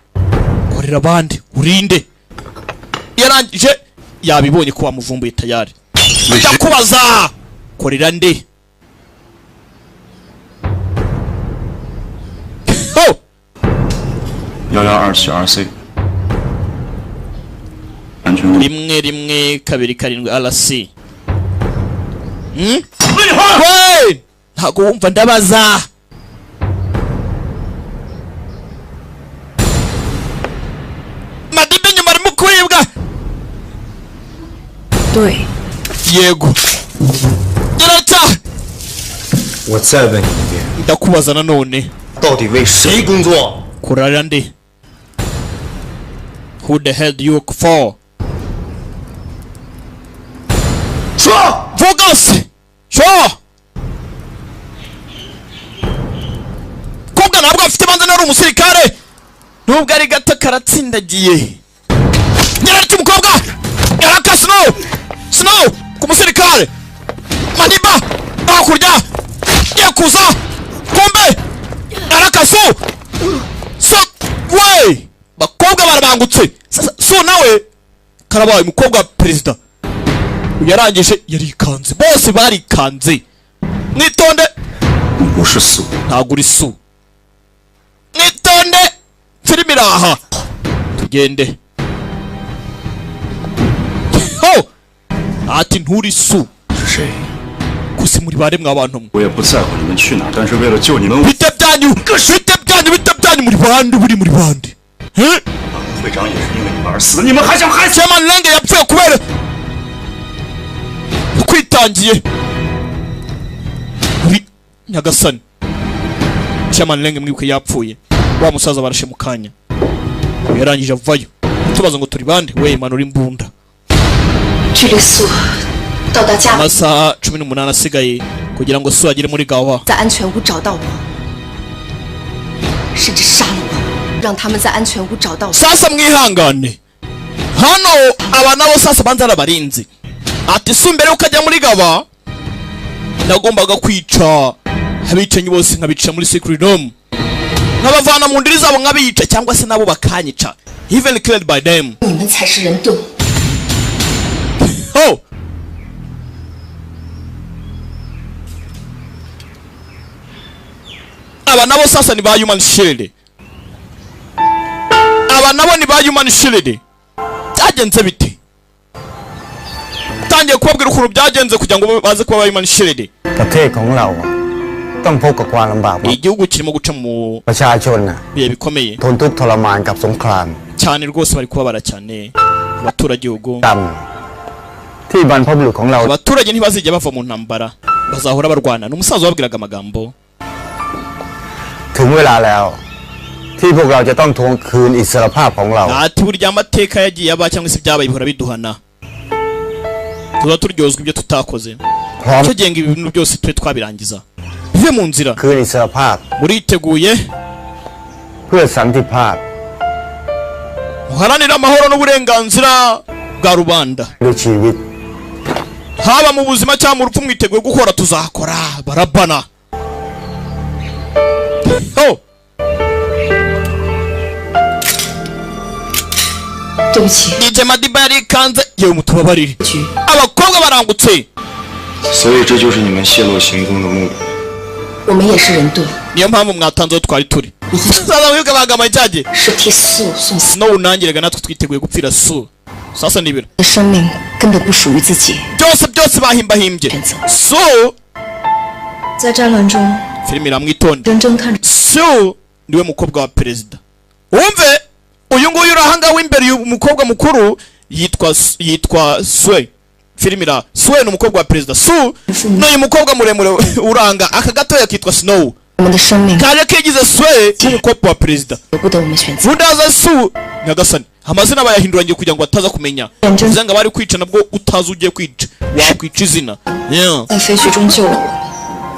korera abandi urinde yarangije yabibonye ko wamuvumbuye tayari ndakubaza korera nde ho 112RC 1-1-2-7 RC we ntago wumva ndabaza Madiba nyuma arimo kwibwa 对 yego gerata 我再问你一遍， ndakubaza nanone 到底为谁工作？ kurara nde who the hell do you work for 说 Focus sure koga nabwo afite banza nari umusirikare nubwo ari gato karatsindagiye nyarati umukobwa yaraka snow ku musirikare Madiba hakurya yakuza kumbe yaraka so we bakobwa barabangutse so nawe karabaye umukobwa perezida yarangije yarikanze bose barikanze nitonde 我是素， ntago uri su nitonde filime iraha tugende ho ati nturi su 是谁？ gusa muri baremwe abantu mwe 我也不在乎你们去哪，但是为了救你们， bite byanyu muri bande buri muri bande 会长也是因为你们而死，你们还想害死？ Chairman Lenge yapfuye kubera kwitangiye uri nyagasani Chairman Lenge mwibuke yapfuye wa musaza barashe mu kanya yarangije avayo tubaza ngo turi bande we manura imbunda 距离素到达家 amasaha 18 asigaye kugira ngo Su agere muri Gawa 在安全屋找到我，甚至杀了我，让他们在安全屋找到我。 sasa mwihangane hano aba nabo sasa banza arabarinzi ati Su mbere ukajya muri Gawa nagombaga kwica abicanyi bose nkabica muri secret room nkabavana mu ndiri zabo nkabica cyangwa se nabo bakanyica even killed by them 你们才是人盾。 oh aba nabo sasa ni ba human shield aba nabo ni ba human shield byagenze bite tangiye kubabwira ukuntu byagenze kugira ngo baze kuba ba human shield ประเทศของเราต้องพบกับความลำบาก igihugu kirimo guca mu ประชาชนน่ะ bihe bikomeye ทนทุกข์ทรมานกับสงคราม cyane rwose bari kubabara cyane abaturagihugu กรรมที่บรรพบุรุษของเรา abaturage ntibazijya bava mu ntambara bazahora barwana n'umusaza wabwiraga amagambo ถึงเวลาแล้วที่พวกเราจะต้องทวงคืนอิสรภาพของเรา ati burya amateka yagiye aba cyangwa se ibyabaye bihora biduhana tuba turyozwa ibyo tutakoze พร้อม cyo genga ibintu byose twe twabirangiza bive mu nzira คืนอิสรภาพ muriteguye เพื่อสันติภาพ muharanira amahoro n'uburenganzira bwa rubanda ด้วยชีวิต haba mu buzima cyangwa mu rupfu mwiteguye gukora tuzakora barabana oh 对不起， DJ Madiba yarikanze yewe mutubabarire abakobwa barangutse 所以这就是你们泄露行踪的目的。 我们也是人盾， niyo mpamvu mwatanze aho twari turi sasa mwibuke bagamaye cyage 是替素送死 Snow unangiraga natwe twiteguye gupfira Su sasa nibira 的生命根本不属于自己。 byose bahimbahimbye Su 在战乱中 filime iramwitonde 认真看着 Su niwe mukobwa wa perezida wumve uyu nguyu uri ahangaha w'imbere uyu mukobwa mukuru yitwa Sue filime ira Sue ni umukobwa wa perezida Su n'uyu mukobwa muremure uranga aka gatoya kitwa Snow 我们的生命 kaje kigize Sue nk'umukobwa wa perezida 由不得我们选择。 bundaza Su nyagasani amazina bayahinduranye kugira ngo ataza kumenya bivuze ngo abari kwica nabwo utazi ugiye kwica wakwica izina 在废墟中救了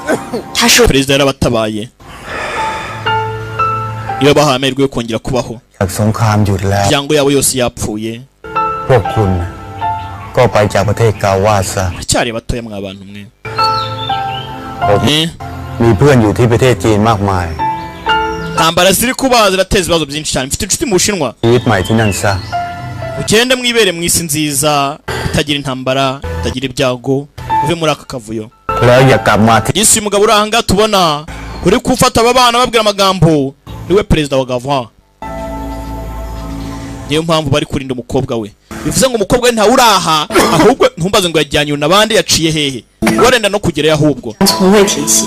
我，他是 perezida yarabatabaye iyo bahaye amahirwe yo kongera kubaho จากสงครามหยุดแล้ว imiryango yabo yose yapfuye พวกคุณก็ไปจากประเทศกาวาซะ cyari batoya mwa bantu mwe ผม มีเพื่อนอยู่ที่ประเทศจีนมากมาย ntambara ziri kuba zirateza ibibazo byinshi cyane mfite inshuti mu Bushinwa ชีวิตใหม่ที่นั่นซะ ugende mwibere mu isi nziza itagira intambara itagira ibyago uve muri aka kavuyo แล้วอย่ากลับมาที่ Yesu uyu mugabo uri ahangaha tubona uri gufata aba bana babwira amagambo niwe perezida wa Gavana niyo mpamvu bari kurinda umukobwa we bivuze ngo umukobwa we ntawe uraha ahubwo ntumbaze ngo yajyanye n'abandi yaciye hehe warenda no kugerayo ahubwo 从未停息。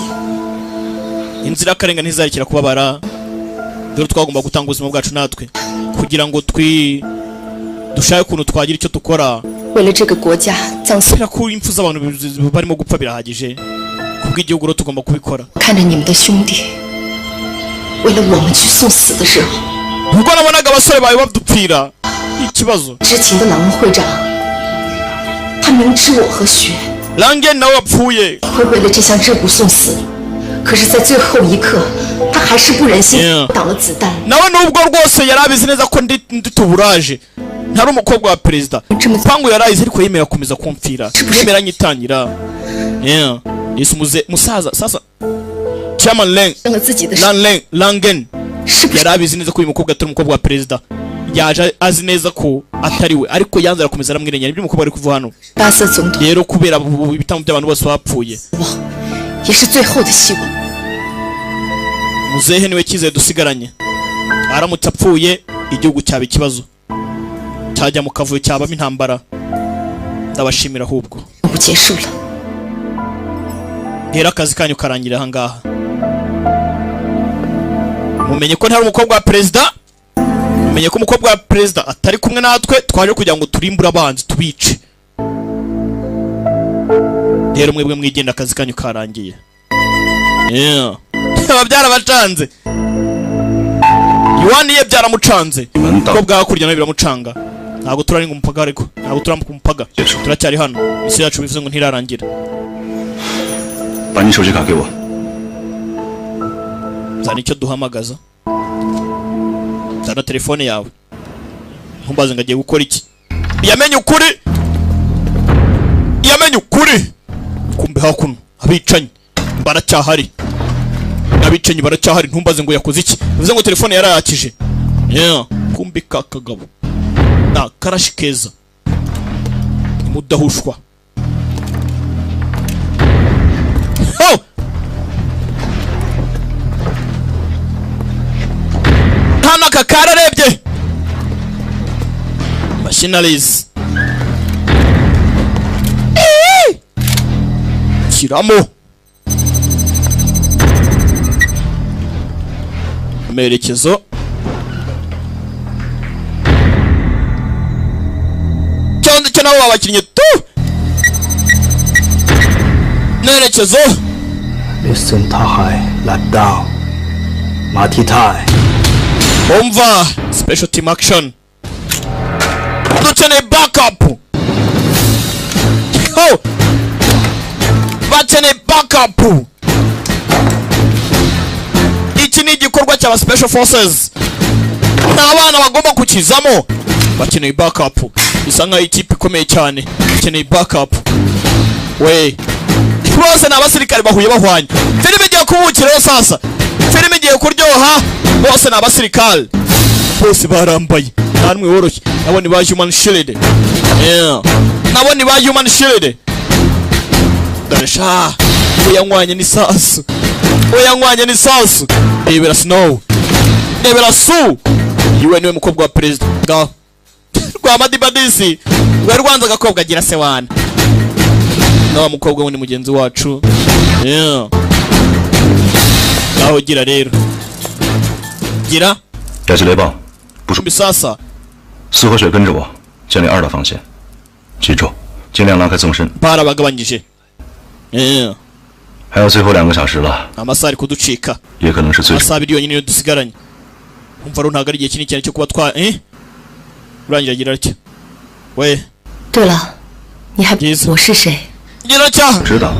inzira karenga ntizarikira kubabara dore twagomba gutanga ubuzima bwacu natwe kugira ngo dushake ukuntu twagira icyo dukora 为了这个国家葬送， ko impfu z'abantu barimo gupfa birahagije kubw'igihugu rero tugomba kubikora 看着你们的兄弟为了我们去送死的时候， ubwo nabonaga abasore bawe badupfira ikibazo 知情的狼会长，他明知我和雪 Langen nawe wapfuye 会为了这项任务送死，可是，在最后一刻，他还是不忍心挡了子弹。 nawe nubwo rwose yari abizi neza ko ndi tuburaje ntari umukobwa wa perezida pangu yarayize ariko yemera kumeza kumfira yemera nyitangira Yesu musaza sasa Chairman Langen yari abizi neza ko uyu mukobwa atari umukobwa wa perezida yaje azi neza ko atari we ariko yanze arakomeza aramwirengera ibyo umukobwa ari kuva hano rero kubera ibitambo by'abantu bose bapfuye 也是最后的希望。 muzehe niwe cyizere dusigaranye aramutse apfuye igihugu cyaba ikibazo cyajya mu kavuyo cyabamo intambara ndabashimira ahubwo 不结束了。 rero akazi kanyu karangira ahangaha mumenye ko ntari umukobwa wa perezida mumenye ko umukobwa wa perezida atari kumwe natwe twaje kugira ngo turimbure abanzi tubice rero mwebwe mwigenda akazi kanyu karangiye byarabacanze Yohani ye byaramucanze ko bwakurya nawe biramucanga ntabwo turaringa umupaka ariko ntabwo turambuka umupaka turacyari hano isi yacu bivuze ngo ntirarangira 把你手机卡给我。 zana icyo duhamagaza, zana telefone yawe. Ntumbaze ngo agiye gukora iki. Yamenye ukuri. Kumbe hakuno abicanyi baracyahari. Ntumbaze ngo yakoze iki. Bivuze ngo telefone yarayakije. Kumbe kakagabo na karashi keza mudahushwa. Hano kakararebye machineries kiramo amerekezo cyonde cyo nabo babakinnye tu merekezo Listen Tahai Lockdown Mati Thai Umva special team action. Dukeneye backup. Bakeneye backup. Iki ni igikorwa cy'aba special forces. N'abana bagomba kukizamo. Bakeneye backup. Bisa nkaho ikipe ikomeye cyane. Bakeneye backup. We. Bose n'abasirikare bahuye bahwanye. Filime igiye kubukiraho sasa. Filime igiye kuryoha. Bose n'abasirikare. Bose barambaye. Namwe woroshye. Nabone ba human shield. Nabone ba human shield. Daresha. Oyanywanye ni sasu. Rebera snow. Rebera su. Iwe niwe mukobwa wa president. Rwa Madibadisi. Rwa Rwanza gakobwa agira se wana. Nawa mukobwa wundi mugenzi wacu. Naho gira rero. Gira. 摘取雷暴，部署。Misasa。4和水跟着我，建立2道防线。记住，尽量拉开纵深。barabagabanyije。还有最后2个小时了。amasaha ari kuducika。也可能是最。amasaha 2 yonyine yo dusigaranye。umva rero ntabwo ari igihe kinini cyane cyo kuba urangira gira atya。喂。对了，你还我是谁？ gira atya。知道。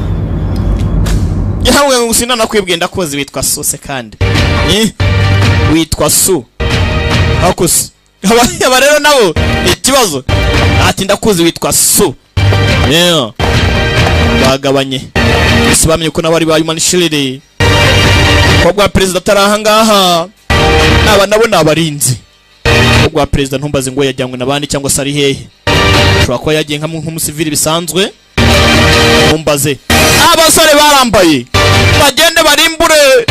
yawe usina nakwibwiye ndakoze witwa Suse kandi. Witwa Su. Hakusi. Aba rero nabo ikibazo. Ati ndakuzi witwa Su. Bagabanye. Isi bamenye ko nabari ba human shield. Kobwa president taraha ngaha. Aba nabo nabarinzi. Kobwa president ntumbaze ngo yajyanywe nabandi cyangwa se ari hehe. Shobora ko yagiye nk'umusivili bisanzwe. Ntumbaze. Abasore barambaye. Bagende barimbure.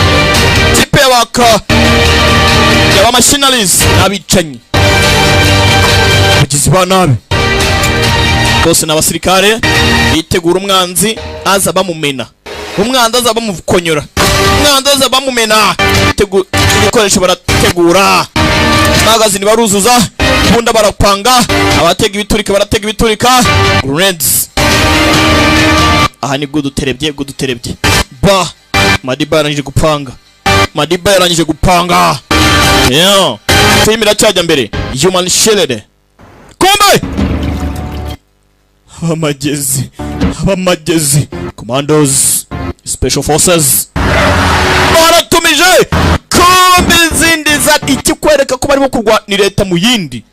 Tipe yabaka. Yaba machineries nabicanyi. Bagizi ba nabi. Bose n'abasirikare bitegura umwanzi aza bamumena. Umwanzi aza bamukonyora. Umwanzi aza bamumena. Ibikoresho barategura. Magazine baruzuza. Bunda barapanga. Abatega ibiturika baratega ibiturika. Grenades. Aha ni guduterebye. Ba. Madiba yarangije gupanga. Filime iracyajya mbere. Human shield. Kumbe. Abamagezi. Commandos. Special forces. Baratumije. Kumbe izindi za ikikwereka ko barimo kurwanira leta mu yindi.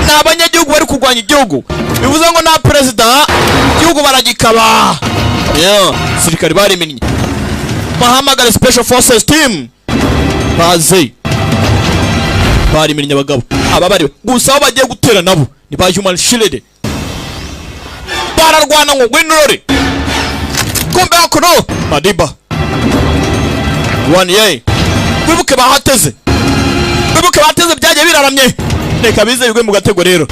N'abanyagihugu bari kurwanya igihugu. Bivuze ngo na president igihugu baragikaba. Sirikari barimenye. Bahamagara special forces team. Baze. Barimenye abagabo. Aba bari gusa aho bagiye gutera nabo ni ba human shield. Bararwana ngo winrore. Kumbe hakuno Madiba. Ye. Wibuke bahateze byagiye biraramye. Reka bize yugwe mu gatego rero.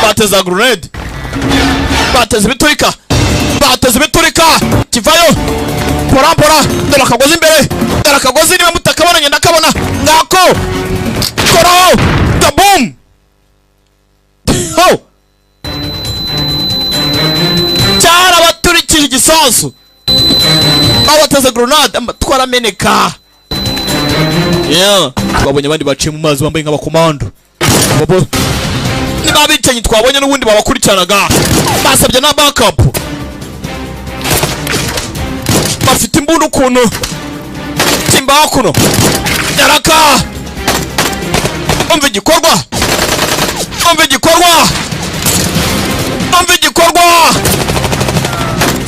Bateza grenade. Bateza biturika. Kivayo. Pora. Dore akagozi imbere. Dore akagozi niba mutakabona ngenda kabona. Ngako. Koro. The boom. Cyara baturikije igisasu. Abateza grenade amatwara meneka. Twabonye abandi baciye mu mazi bambaye nk'abakomando. Niba bicanyi twabonye n'ubundi babakurikiranaga. Basabye na backup. bafite imbunda ukuntu timba kuno yaraka umva igikorwa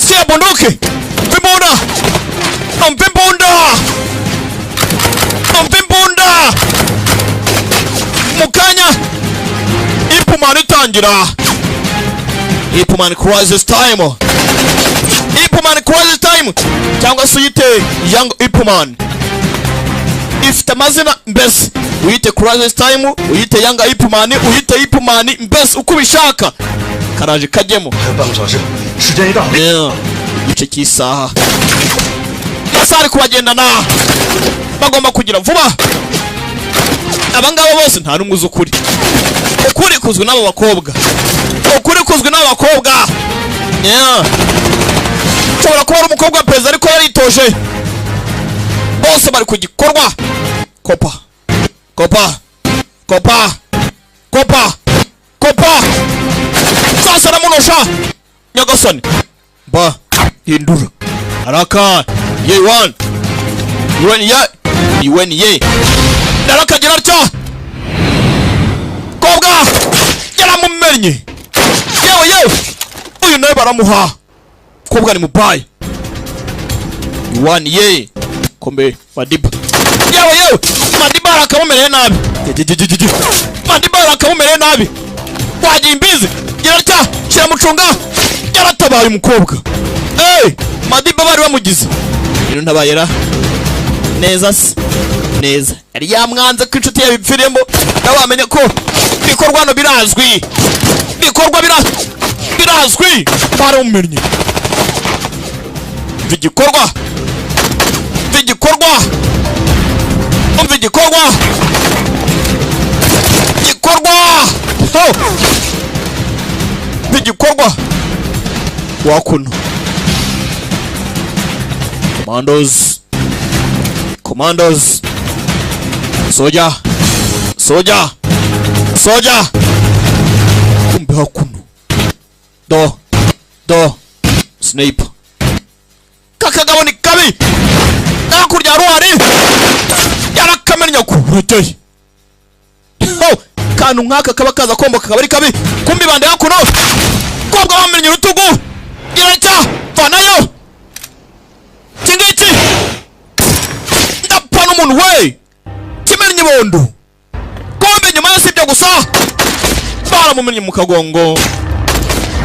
siya bunduki imbunda mukanya Ipman itangira Ipman crisis time cyangwa se uyite Young Ipman ifite amazina mbese uyite crisis time uyite Young Ipman uyite Ipman mbese uko ubishaka karaje kajyemo igice cy'isaha basari kubagendana bagomba kugira vuba abangaba bose nta numwe uzi ukuri kuzwi n'abo bakobwa ushobora kuba ari umukobwa wa perezida ariko yaritoje bose bari ku gikorwa kopa sasa namunosha nyagasani ba hindura araka ye narakagira atya kobwa yaramumenye yewe uyu nawe baramuha kobwa ni mubaye ye kombe Madiba yewe Madiba arakamumereye nabi wagiye imbizi gira atya kiramucunga yaratabaye umukobwa Madiba bari bamugize ibintu ntabayera neza yari yamwanze ko inshuti yabipfiremo nawe wamenye ko bikorwa hano birazwi baramumenye igikorwa wakuno commandos soja kumbe hakuno do sniper kakagabo ni kabi nakurya ruhari yarakamenya kuburuteye kantu nkaka kaba kaza komboka kabari kabi kumbi bande hakuno kobwa bamenye urutugu gira vanayo kingiki ndapana umuntu we kimenye bondo kombe nyuma yasibye gusa baramumenye mu kagongo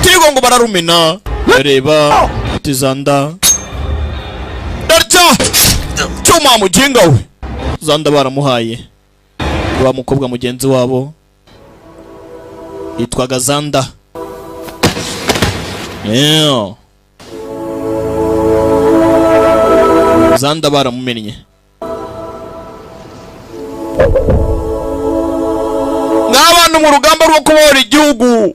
tigongo bararumena reba tizanda darya cyuma mujinga we zanda baramuhaye wa mukobwa mugenzi wabo yitwaga Zanda Zanda baramumenye n'abantu mu rugamba rwo kubohora igihugu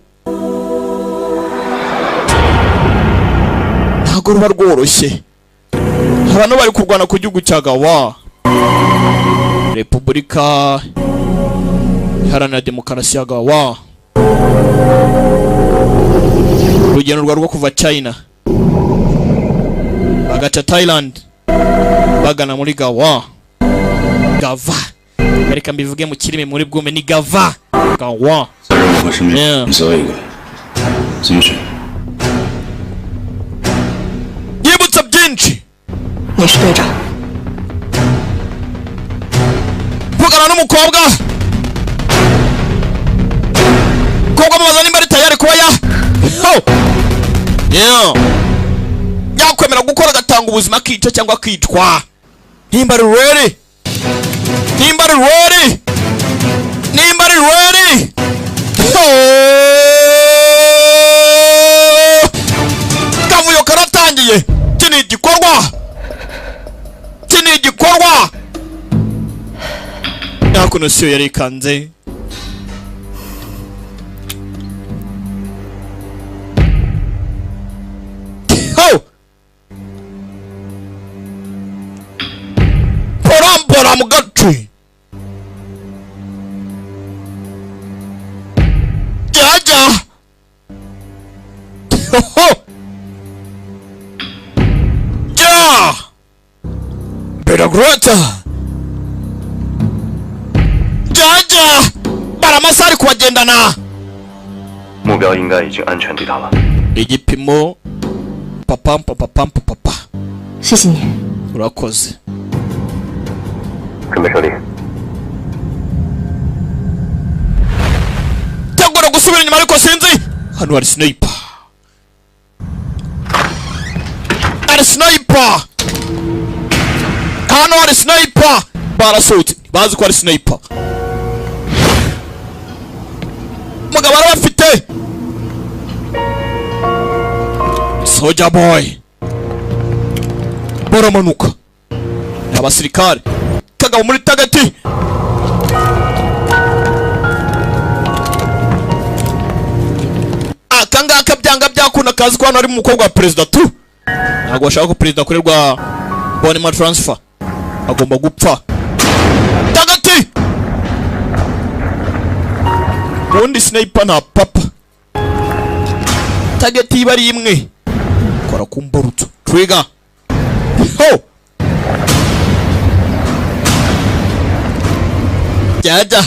ntago ruba rworoshye abantu bari kurwana ku gihugu cya Gawa Repubulika Iharanira Demokarasi ya Gawa urugendo rwo kuva China bagaca Thailand bagana muri Gava reka mbivuge mu kirimi muri bwume ni Gawa yibutsa byinshi vugana n'umukobwa mubaza nimba ari tayari kuba yakwemera gukora agatanga ubuzima akica cyangwa akicwa nimba ari ready kavuyo karatangiye kini igikorwa yakuno siyo yari kanze porambora mu gace jya jya Biragrota Jaja Baramasari kubagendana 目标应该已经安全抵达了。 igipimo papam papam papa 谢谢你 urakoze 准备设立。 tegura gusubira inyuma ariko sinzi hano hari sniper hano hari sniper barasohotse bazi ko hari sniper mugabo arabafite Soldier boy baramanuka abasirikare kagabo muri tagati akangaka byanga byakunda kazi ko hano ari umukobwa wa perezida tu ntabwo bashaka ko perezida akorerwa bonema transfer agomba gupfa tagati ubundi sniper nta papa tagati iba ari imwe kora ku mbarutso trigger ho jaja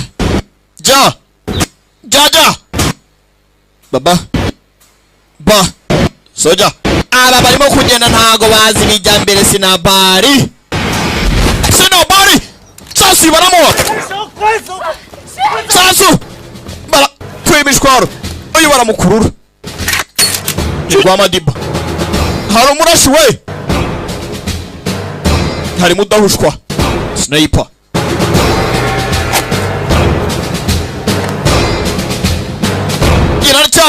baba ba soja aba barimo kugenda ntago bazi bijya mbere sinabari sasu baramuha sasu bara kwimishwaro uyu baramukurura Rwa Madiba hari umurashi we hari mudahushwa sniper irarya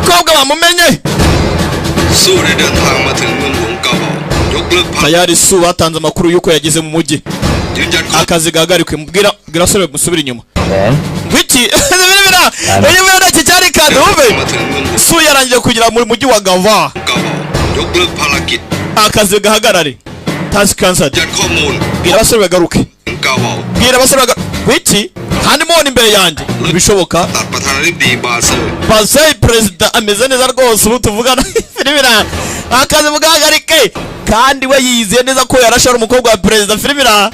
kobwa bamumenye tayari Su batanze amakuru yuko yageze mu mujyi akazi gahagarikwe mbwira sore musubira inyuma wiki bira naki cyari kadube Su yarangiye kugira muri mujyi wa Gava akazi gahagarare task cancelled bwira basore bagaruke wiki kandi mubona imbere yanjye bishoboka Basay president ameze neza rwose ubu tuvugana filibira akazi mugahagarike kandi we yizeye neza ko yarashara umukobwa wa president filibira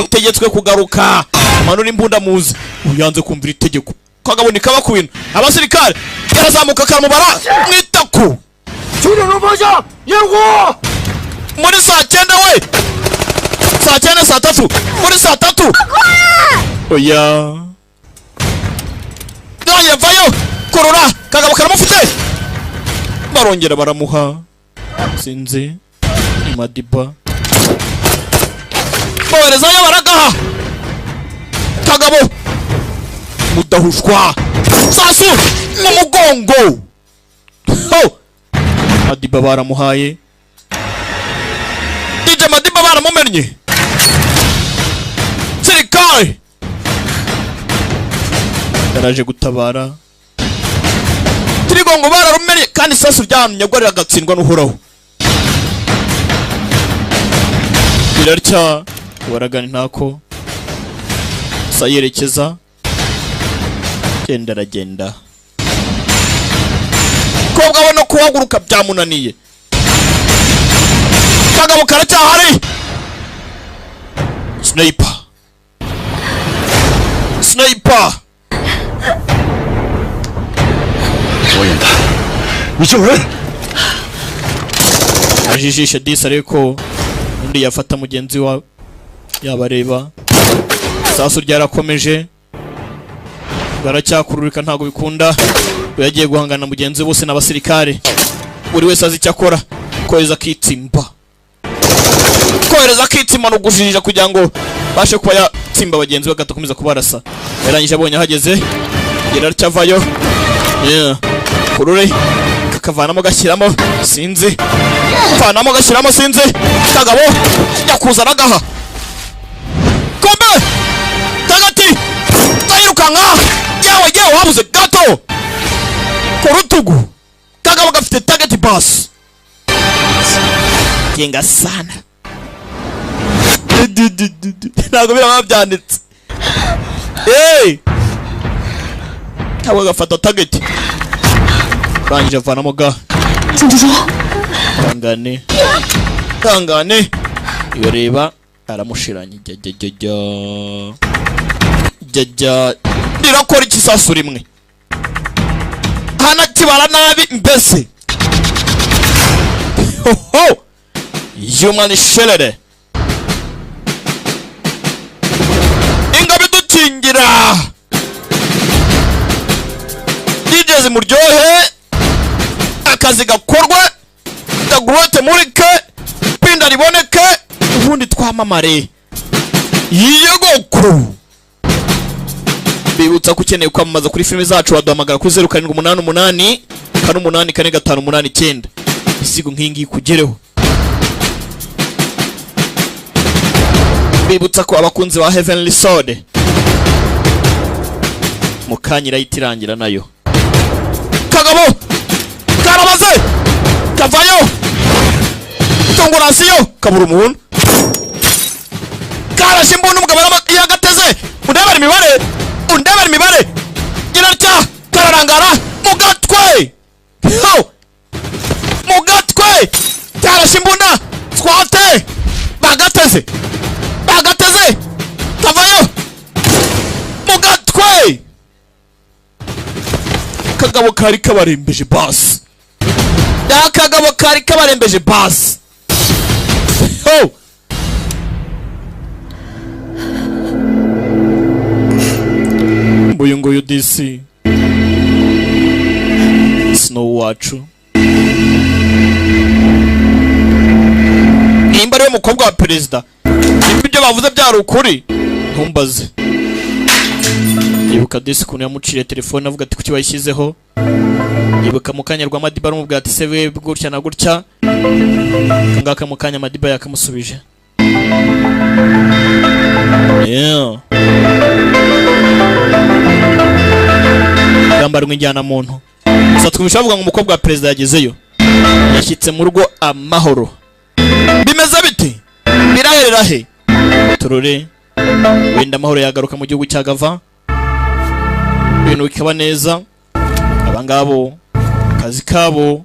utegetswe kugaruka manura imbunda muzi uyanze kumvira itegeko kagaboni kaba ku bintu abasirikare yarazamuka karamubara mwitako muri saa 9 we saa 9 saa 3 muri saa 3 oya naya vayo korora kagabo karamufite barongera baramuha sinzi Madiba boherezayo baragaha kagabo mudahushwa sasu mu mugongo ho Madiba baramuhaye DJ Madiba baramumennye sirikare yaraje gutabara tirigongo bararumenye kandi sasu ryamye gwarira gatsindwa n'uhoraho birarya waragana ntako sayerekeza genda aragenda kobwa we no kuhaguruka byamunaniye kagabo karacyahari sniper ajijisha disa ariko undi yafata mugenzi wa yabareba sasu ryarakomeje baracyakururika ntago bikunda yagiye guhangana mugenzi bose n'abasirikare buri wese azi cyakora kohereza kitsimba no gujijija kugira ngo bashe kuba yatsimba bagenzi bagatakomeza kubarasa yarangije abonye hageze yaracyavayo kurure kakavanamo gashyiramo sinzi kagabo yakuza nagaha kombe tagati kayirukanka yewe wabuze gato kurutugu kagabo gafite target bus yenga sana ntabwo biraba byanditse ntabwo gafata target rangije avanamo ga 郑志忠，Kangane iyo reba aramushiranye jajja ndirakora ikisasu rimwe hana kibara nabi mbese ho human shelter ingabe dukingira digeze muryohe akazi gakorwe dagrote murike pinda riboneke ubundi twamamare yego bibutsa kukeneye kwamamaza kuri filime zacu waduhamagara kuri 0788 884 isigo nkingi kugereho. Bibutsa ko abakunzi ba Heavenly Sword mukanyira itirangira nayo kagabo karabaze kavayo tongorasiyo kabura umuntu karashe mbona umugabo yagateze undebera imibare girarya kararangara mugatwe karashe mbona twate bagateze kavayo mugatwe kagabo kari kabarembeje basi kagabo kari kabarembeje basi mbuyu nguyu DC Snow wacu nimba ariwe mukobwa wa perezida ibyo bavuze byari ukuri ntumbaze. Ibuka DC kuntu yamuciriye telefone avuga ati kuki wayishyizeho. Ibuka mukanya rwa Madiba rumubwira ati seve gutya na gutya ngaka mukanya Madiba yakamusubije. Gamba rumwijyana muntu gusa twumvisha bavuga ngo umukobwa wa perezida yagezeyo yashyitse mu rugo amahoro. Bimeze biti biraherera he turore wenda amahoro yagaruka mu gihugu cyagava ibintu bikaba neza abangabo kazi kabo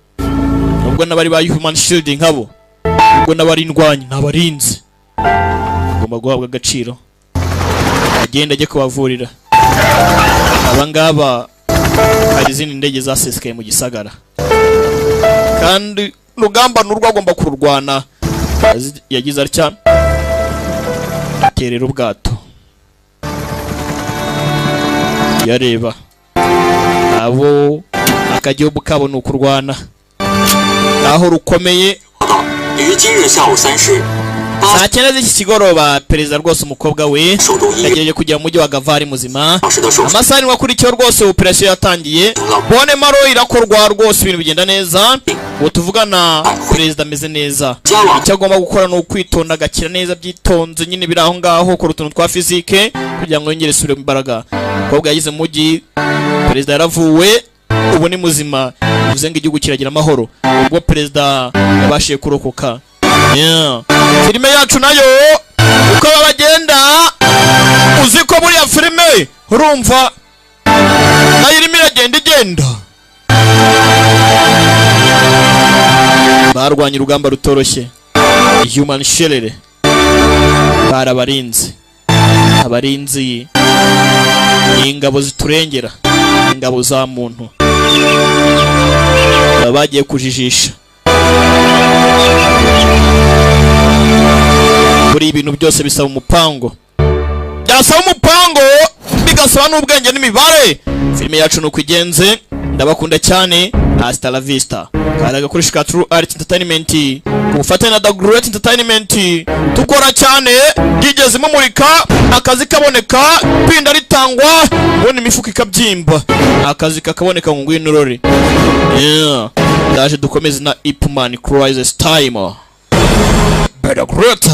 nubwo nabari ba human shielding nkabo nubwo nabari indwanyi nabarinzi ngomba guhabwa agaciro agenda ajye kubavurira abangaba hari izindi ndege zasesekaye mu gisagara kandi rugamba n'urwo agomba kururwana yagize atya terera ubwato yareba abo akagihugu kabo n'ukurwana aho rukomeye. Saa cyenda z'iki kigoroba perezida rwose umukobwa we yagejeje kujya mu mujyi wa Gavari muzima. Amasaha ni wakurikiyeho rwose operation yatangiye bone maro irakorwa rwose ibintu bigenda neza ubu tuvugana perezida ameze neza. Icyo agomba gukora ni ukwitonda agakira neza byitonze nyine biri aho ngaho ku rutuntu twa fizike kugira ngo yongere isubire mu imbaraga. Umukobwa yagize mu mujyi perezida yaravuwe ubu ni muzima bivuze ngo igihugu kiragira amahoro ubwo perezida yabashiye kurokoka. Filime yacu nayo uko babagenda uziko muri ya filime urumva nayo irimo igenda barwanya urugamba rutoroshye human shelter barabarinzi abarinzi ingabo ziturengera ingabo za muntu bagiye kujijisha buri ibintu byose bisaba umupango byasaba umupango bigasaba n'ubwenge n'imibare. Filime yacu nuko igenze ndabakunda cyane hasta la vista karaga kuri Shika True Art Entertainment kubufatanya na The Great Entertainment tukora cyane gigeze mumurika akazi kaboneka pinda ritangwa ubone imifuka ikabyimba akazi kakaboneka ngo ngwino rore ndaje dukomeze na Ipman Crisis Time. Better great.